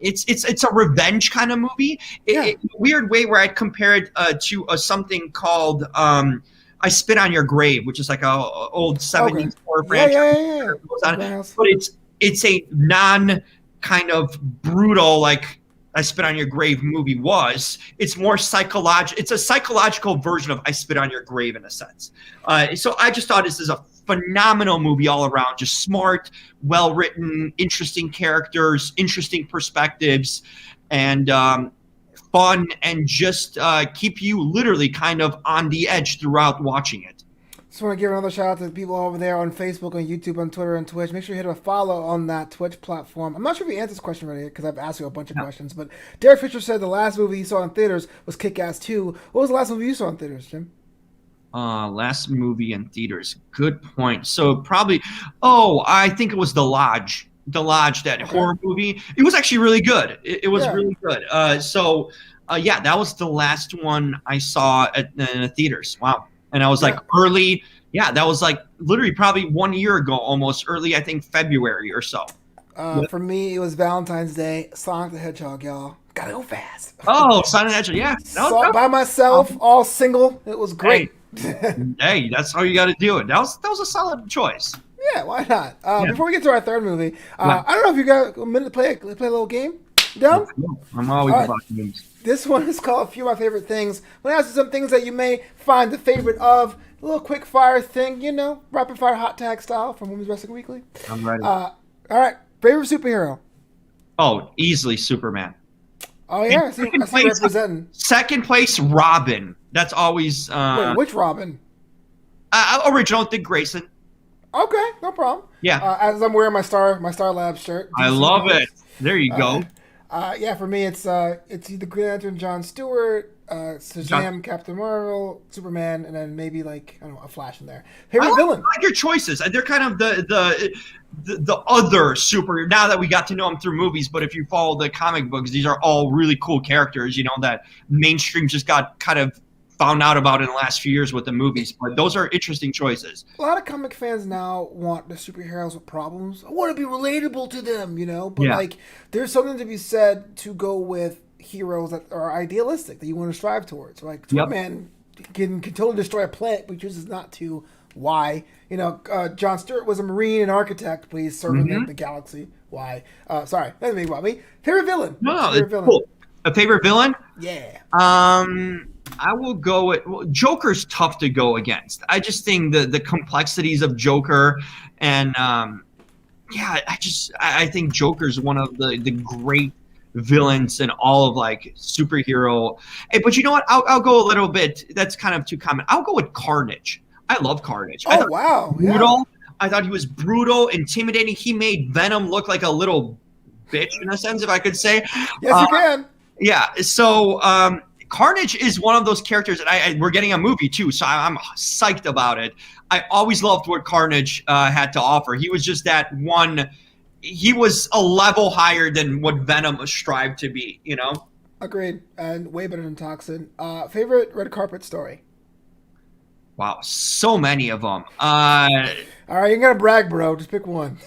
it's a revenge kind of movie. In a weird way where I'd compare it to something called I Spit on Your Grave, which is like a old 70s horror franchise. But it's a non kind of brutal, like I Spit on Your Grave movie was. It's more psychological. It's a psychological version of I Spit on Your Grave in a sense. So I just thought this is a phenomenal movie all around. Just smart, well-written, interesting characters, interesting perspectives, and fun, and just keep you literally kind of on the edge throughout watching it. Just want to give another shout out to the people over there on Facebook, on YouTube, on Twitter, and Twitch. Make sure you hit a follow on that Twitch platform. I'm not sure if you answered this question already because I've asked you a bunch of questions, but Derek Fisher said the last movie he saw in theaters was Kick-Ass 2. What was the last movie you saw in theaters, Jim? Last movie in theaters. Good point. So probably, I think it was The Lodge. The Lodge, that horror movie. It was actually really good. It was really good. That was the last one I saw in the theaters. Wow. And I was like early. Yeah, that was like literally probably 1 year ago, almost early, I think February or so. For me, it was Valentine's Day. Sonic the Hedgehog, y'all. Gotta go fast. Oh, Silent Edge. Yeah. No, Saw it by myself, all single. It was great. Hey, that's how you got to do it. That was a solid choice. Yeah, why not? Yeah. Before we get to our third movie, Yeah. I don't know if you got a minute to play a little game. You down? I'm always All right. about games. This one is called A Few of My Favorite Things. I'm going to ask you some things that you may find the favorite of. A little quick fire thing, rapid fire hot tag style from Women's Wrestling Weekly. I'm ready. All right. Favorite superhero? Oh, easily Superman. Oh, yeah. I see representing. Second place, Robin. That's always Wait, which Robin? original Dick Grayson. Okay, no problem. Yeah. As I'm wearing my Star Labs shirt. I love it. There you go. Yeah, for me, it's either Green Lantern, John Stewart, Shazam, Captain Marvel, Superman, and then maybe a Flash in there. Favorite villain? I like your choices. They're kind of the other super. Now that we got to know them through movies, but if you follow the comic books, these are all really cool characters. That mainstream just got kind of found out about in the last few years with the movies. But those are interesting choices. A lot of comic fans now want the superheroes with problems. I want to be relatable to them, But Yeah. there's something to be said to go with heroes that are idealistic that you want to strive towards. Like Superman can totally destroy a planet, but chooses not to. Why? John Stewart was a marine and architect, but he's serving the galaxy. Why? Sorry, that's me about me. Favorite villain? Favorite villain? Cool. A favorite villain? Yeah. I will go with Joker's tough to go against. I just think the complexities of Joker and I think Joker's one of the great villains in all of superhero. Hey, but you know what? I'll go a little bit. That's kind of too common. I'll go with Carnage. I love Carnage. Oh, wow. Brutal. Yeah. I thought he was brutal, intimidating. He made Venom look like a little bitch in a sense, if I could say. Yes, you can. Yeah. So Carnage is one of those characters that we're getting a movie too, so I'm psyched about it. I always loved what Carnage had to offer. He was just that one. He was a level higher than what Venom strived to be. Agreed, and way better than Toxin. Favorite red carpet story? Wow, so many of them. All right, you're gonna brag, bro. Just pick one.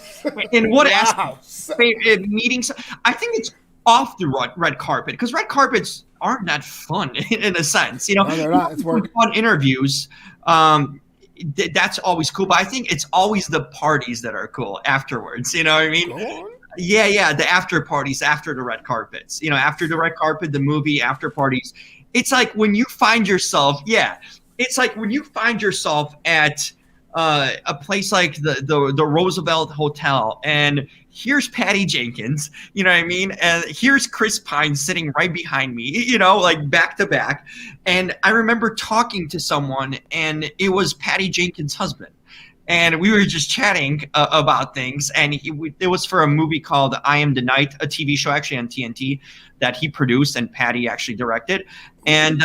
In what aspect? Meetings? I think it's off the red carpet because red carpets aren't that fun in a sense. No, they're not. It's work. Fun interviews. That's always cool, but I think it's always the parties that are cool afterwards. You know what I mean? Yeah. The after parties after the red carpets. After the red carpet, the movie after parties. It's like when you find yourself. Yeah. It's like when you find yourself at a place like the Roosevelt Hotel, and here's Patty Jenkins, you know what I mean? And here's Chris Pine sitting right behind me, back to back. And I remember talking to someone, and it was Patty Jenkins' husband. And we were just chatting about things, and it was for a movie called I Am the Night, a TV show actually on TNT that he produced and Patty actually directed. And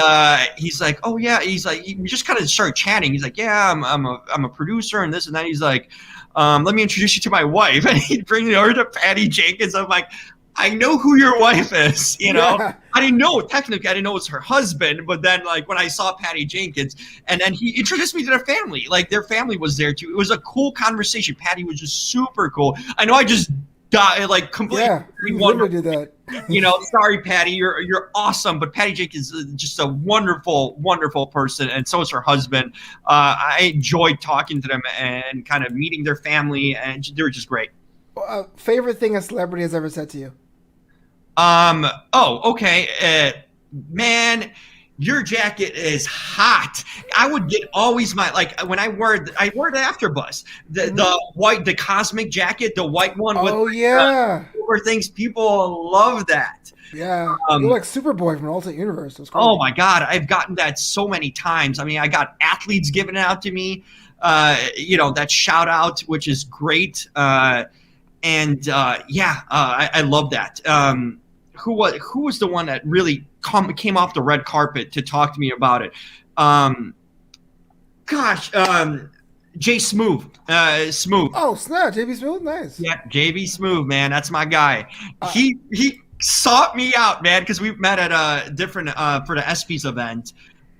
he's like, oh yeah, he's like, we just kind of started chatting. He's like, yeah, I'm a producer and this and that. He's like, let me introduce you to my wife, and he brings me over to Patty Jenkins. I'm like, I know who your wife is, Yeah. I didn't know, technically, I didn't know it was her husband, but then, when I saw Patty Jenkins, and then he introduced me to their family, their family was there, too. It was a cool conversation. Patty was just super cool. I know I just died, completely. Yeah, you literally did that. Sorry, Patty, you're awesome, but Patty Jenkins is just a wonderful, wonderful person, and so is her husband. I enjoyed talking to them and kind of meeting their family, and they were just great. Favorite thing a celebrity has ever said to you? Okay. Man, your jacket is hot. I would get always when I wear the Afterbuzz, the cosmic jacket, the white one with silver things. People love that. Yeah, you're like Superboy from Alternate Universe. Oh my God, I've gotten that so many times. I mean, I got athletes giving it out to me. That shout out, which is great. I love that. Who was the one that really came off the red carpet to talk to me about it? Jay Smooth. Smooth. Oh, snap. JB Smooth? Nice. Yeah, JB Smooth, man. That's my guy. He sought me out, man, because we met at a different for the ESPYs event.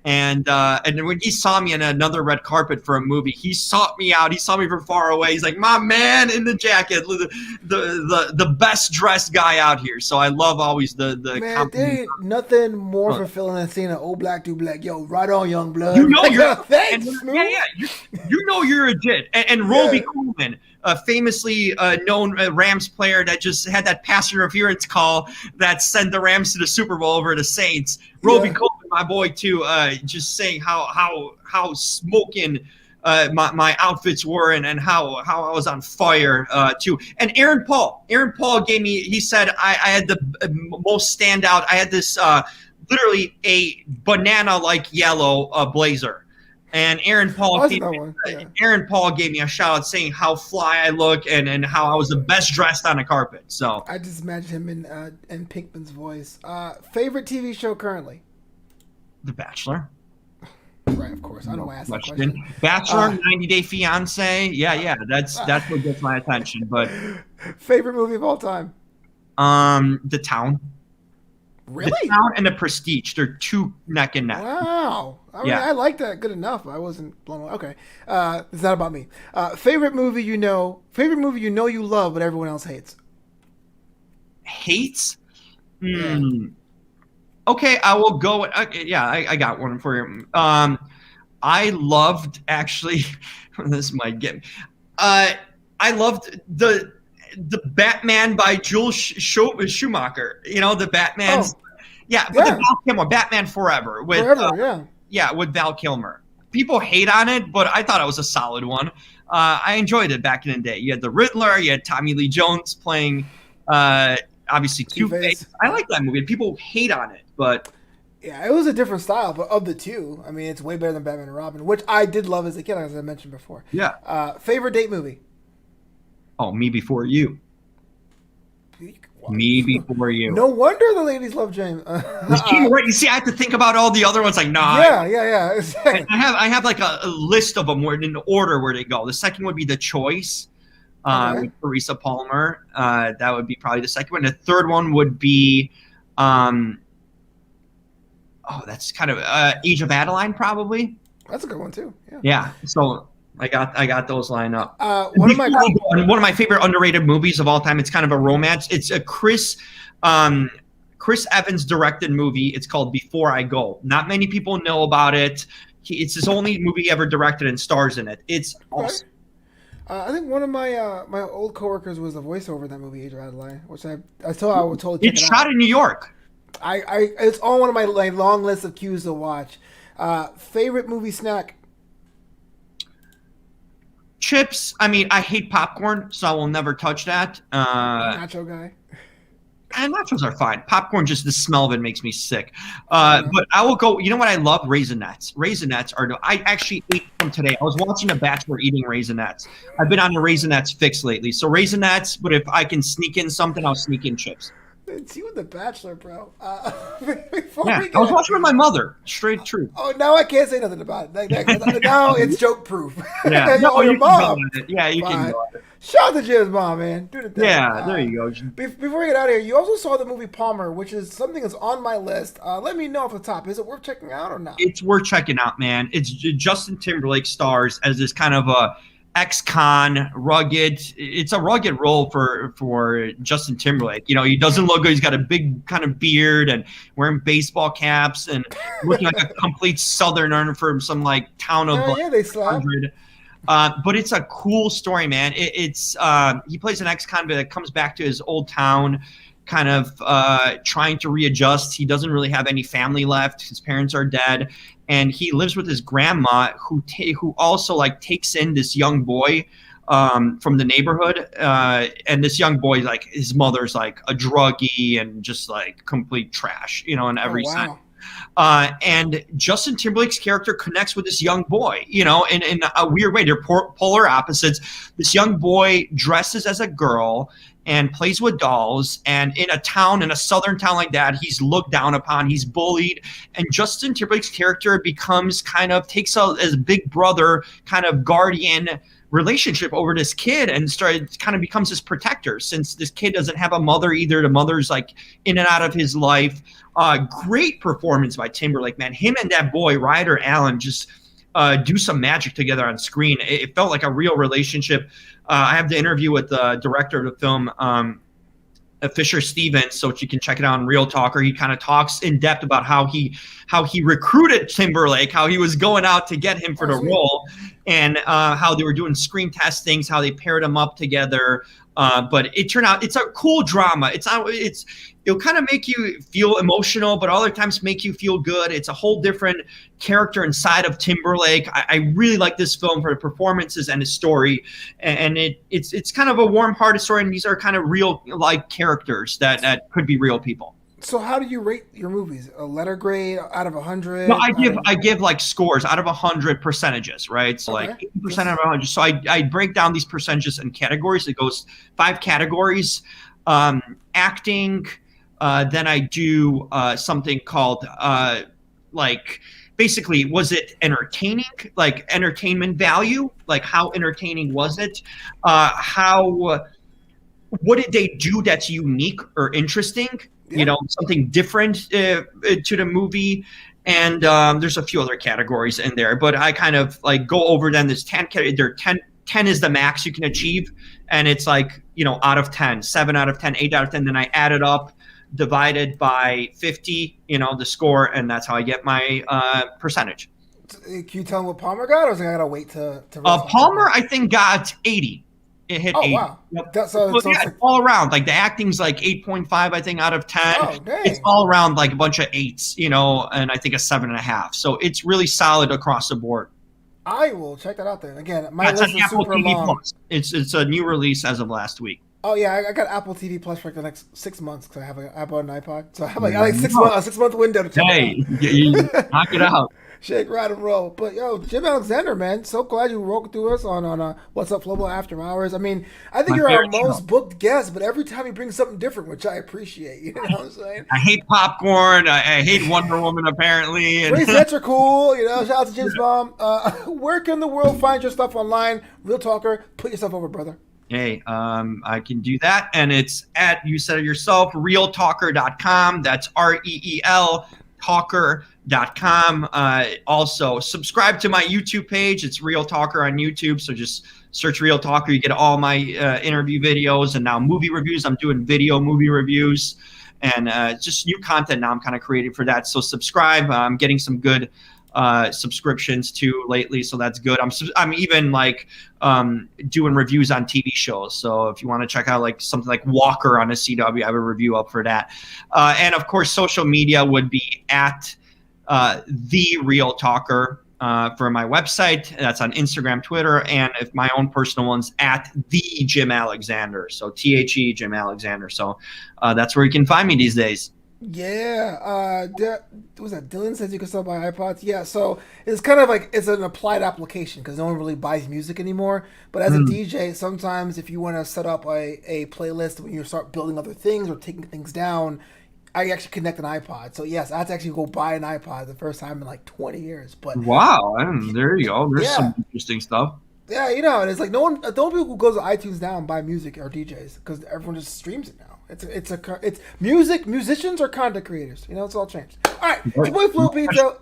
And when he saw me in another red carpet for a movie, he sought me out. He saw me from far away. He's like, my man in the jacket, the best dressed guy out here. So I love always the Man, there ain't nothing more fulfilling than seeing an old black dude black. Yo, right on, young blood. You know you're thanks. You know you're legit. And Roby Coleman, famously known Rams player that just had that pass interference call that sent the Rams to the Super Bowl over the Saints. Roby Coleman, my boy too, just saying how smoking my outfits were and how I was on fire too. And Aaron Paul gave me. He said I had the most standout. I had this literally a banana-like yellow blazer. And Aaron Paul gave me a shout out saying how fly I look and how I was the best dressed on the carpet. So I just imagine him in Pinkman's voice. Favorite TV show currently? The Bachelor. Right, of course. I don't want to ask that question. Bachelor, 90 Day Fiance. Yeah. That's what gets my attention. But favorite movie of all time? The Town. Really? The Town and The Prestige. They're two neck and neck. Wow. I like that good enough. I wasn't blown away. Okay. It's not about me. Favorite movie you know you love, but everyone else hates. Hates? Yeah. Okay, I will go. I got one for you. I loved actually. This might get me. I loved the Batman by Joel Schumacher. You know the Batman's. With Val Kilmer, Batman Forever with with Val Kilmer. People hate on it, but I thought it was a solid one. I enjoyed it back in the day. You had the Riddler, you had Tommy Lee Jones playing. Obviously, Two-Face. I like that movie. People hate on it, but yeah, it was a different style. But of the two, I mean, it's way better than Batman and Robin, which I did love as a kid, as I mentioned before. Yeah. Favorite date movie? Oh, Me Before You. Me Before You. No wonder the ladies love James. You see, I have to think about all the other ones. Like, nah. Yeah. I have like a list of them where in order where they go. The second would be The Choice. With Teresa Palmer. That would be probably the second one. The third one would be, that's kind of Age of Adeline, probably. That's a good one too. Yeah. So I got those lined up. One of my favorite underrated movies of all time. It's kind of a romance. It's a Chris Evans directed movie. It's called Before I Go. Not many people know about it. It's his only movie he ever directed and stars in it. It's awesome. I think one of my my old coworkers was the voiceover in that movie, Age of Adeline, which I was told to check it out. It's shot in New York. It's on one of my long list of cues to watch. Favorite movie snack? Chips. I mean, I hate popcorn, so I will never touch that. Nacho guy. And nachos are fine. Popcorn, just the smell of it makes me sick. But I will go. You know what I love? Raisinets. Raisinets are. I actually ate them today. I was watching The Bachelor eating Raisinets. I've been on the Raisinets fix lately. So Raisinets. But if I can sneak in something, I'll sneak in chips. It's you and The Bachelor, bro. I was watching with my mother. Straight truth. Oh, now I can't say nothing about it. Now it's joke proof. Yeah. No, your mom. Yeah, you can go on it. Shout out to Jim's mom, man. Do the thing. Yeah, there you go. Before we get out of here, you also saw the movie Palmer, which is something that's on my list. Let me know off the top. Is it worth checking out or not? It's worth checking out, man. It's Justin Timberlake stars as this kind of a ex-con, rugged. It's a rugged role for Justin Timberlake. You know, he doesn't look good. He's got a big kind of beard and wearing baseball caps and looking like a complete Southerner from some like town of they slap. 100. But it's a cool story, man. It's he plays an ex-convict that comes back to his old town, kind of trying to readjust. He doesn't really have any family left. His parents are dead, and he lives with his grandma, who also like takes in this young boy from the neighborhood. And this young boy, like his mother's like a druggie and just like complete trash, you know, in every sense. And Justin Timberlake's character connects with this young boy, you know, in a weird way. They're polar opposites. This young boy dresses as a girl and plays with dolls. And in a southern town like that, he's looked down upon, he's bullied. And Justin Timberlake's character becomes takes as a big brother, kind of guardian relationship over this kid and kind of becomes his protector since this kid doesn't have a mother either. The mother's like in and out of his life. Great performance by Timberlake, man. Him and that boy, Ryder Allen, just do some magic together on screen. It felt like a real relationship. I have the interview with the director of the film, Fisher Stevens, so you can check it out on Real Talker. He kind of talks in depth about how he recruited Timberlake, how he was going out to get him for the role, and how they were doing screen testings, how they paired them up together. But it turned out it's a cool drama. It'll kind of make you feel emotional, but other times make you feel good. It's a whole different character inside of Timberlake. I really like this film for the performances and the story, and it's kind of a warm-hearted story. And these are kind of real like characters that could be real people. So how do you rate your movies? A letter grade out of 100? No, I give like scores out of 100 percentages, right? So like 80% out of 100. So I break down these percentages in categories. It goes 5 categories: acting. Then I do something called like basically, was it entertaining? Like entertainment value? Like how entertaining was it? What did they do that's unique or interesting? Yeah. You know, something different to the movie. And there's a few other categories in there, but I kind of like go over them. There's 10 categories. 10 is the max you can achieve. And it's like, you know, out of 10, 7 out of 10, 8 out of 10. Then I add it up, divided by 50, you know, the score. And that's how I get my percentage. Can you tell me what Palmer got, or is I got to wait to Palmer, I think, got 80. It hit 80. Wow. Yep. It's all around. Like the acting's like 8.5, I think, out of 10. Oh, dang. It's all around like a bunch of 8s, you know, and I think a 7.5. So it's really solid across the board. I will check that out then. Again, my list is Apple super TV long. Plus. It's a new release as of last week. Oh yeah, I got Apple TV Plus for like the next 6 months because I bought an iPod, so I have like a 6 month window to check it out. Hey, knock it out. Shake, ride, and roll. But yo, Jim Alexander, man, so glad you rolled through us on What's Up Flobo After Hours. I mean, I think you're our most booked guest, but every time you bring something different, which I appreciate. You know what I'm saying? I hate popcorn. I hate Wonder Woman, apparently. Race sets are cool. You know, shout out to Jim's mom. Where can the world find your stuff online? Real Talker, put yourself over, brother. Hey, I can do that. And it's at, you said it yourself, realtalker.com. That's REEL talker.com. Also, subscribe to my YouTube page. It's Real Talker on YouTube. So just search Real Talker. You get all my interview videos and now movie reviews. I'm doing video movie reviews and just new content now I'm kind of creating for that. So subscribe. I'm getting some good subscriptions too lately, so that's good. I'm even like doing reviews on TV shows, so if you want to check out like something like Walker on a CW, I have a review up for that. And of course social media would be at The Real Talker for my website. That's on Instagram, Twitter, and if my own personal one's at The Jim Alexander, so THE Jim Alexander. So that's where you can find me these days. Yeah, was that Dylan says you can still buy iPods? Yeah, so it's kind of like it's an applied application because no one really buys music anymore. But as a DJ, sometimes if you want to set up a playlist when you start building other things or taking things down, I actually connect an iPod. So yes, I had to actually go buy an iPod the first time in like 20 years. But wow, there you go. There's some interesting stuff. Yeah, you know, and it's like no one people who goes to iTunes now and buy music are DJs because everyone just streams it now. It's music. Musicians are content creators. You know, it's all changed. All right, it's your boy Flo Pizza.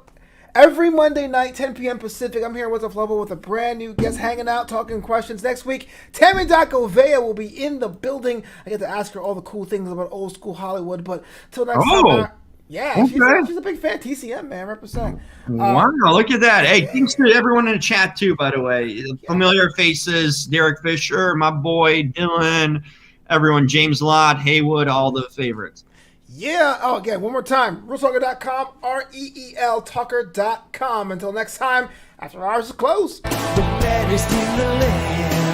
Every Monday night, 10 p.m. Pacific, I'm here with What's Up Flobo with a brand new guest hanging out, talking questions. Next week, Tammy Dacovea will be in the building. I get to ask her all the cool things about old school Hollywood. But till next time. Yeah, okay. she's a big fan. TCM, man, represent. Wow, look at that. Hey, thanks to everyone in the chat, too, by the way. Familiar faces, Derek Fisher, my boy, Dylan, everyone, James Lott, Haywood, all the favorites. Yeah. Oh, again, one more time. ReelTalker.com, REEL Talker.com. Until next time, After Hours is closed. The bed is still the land.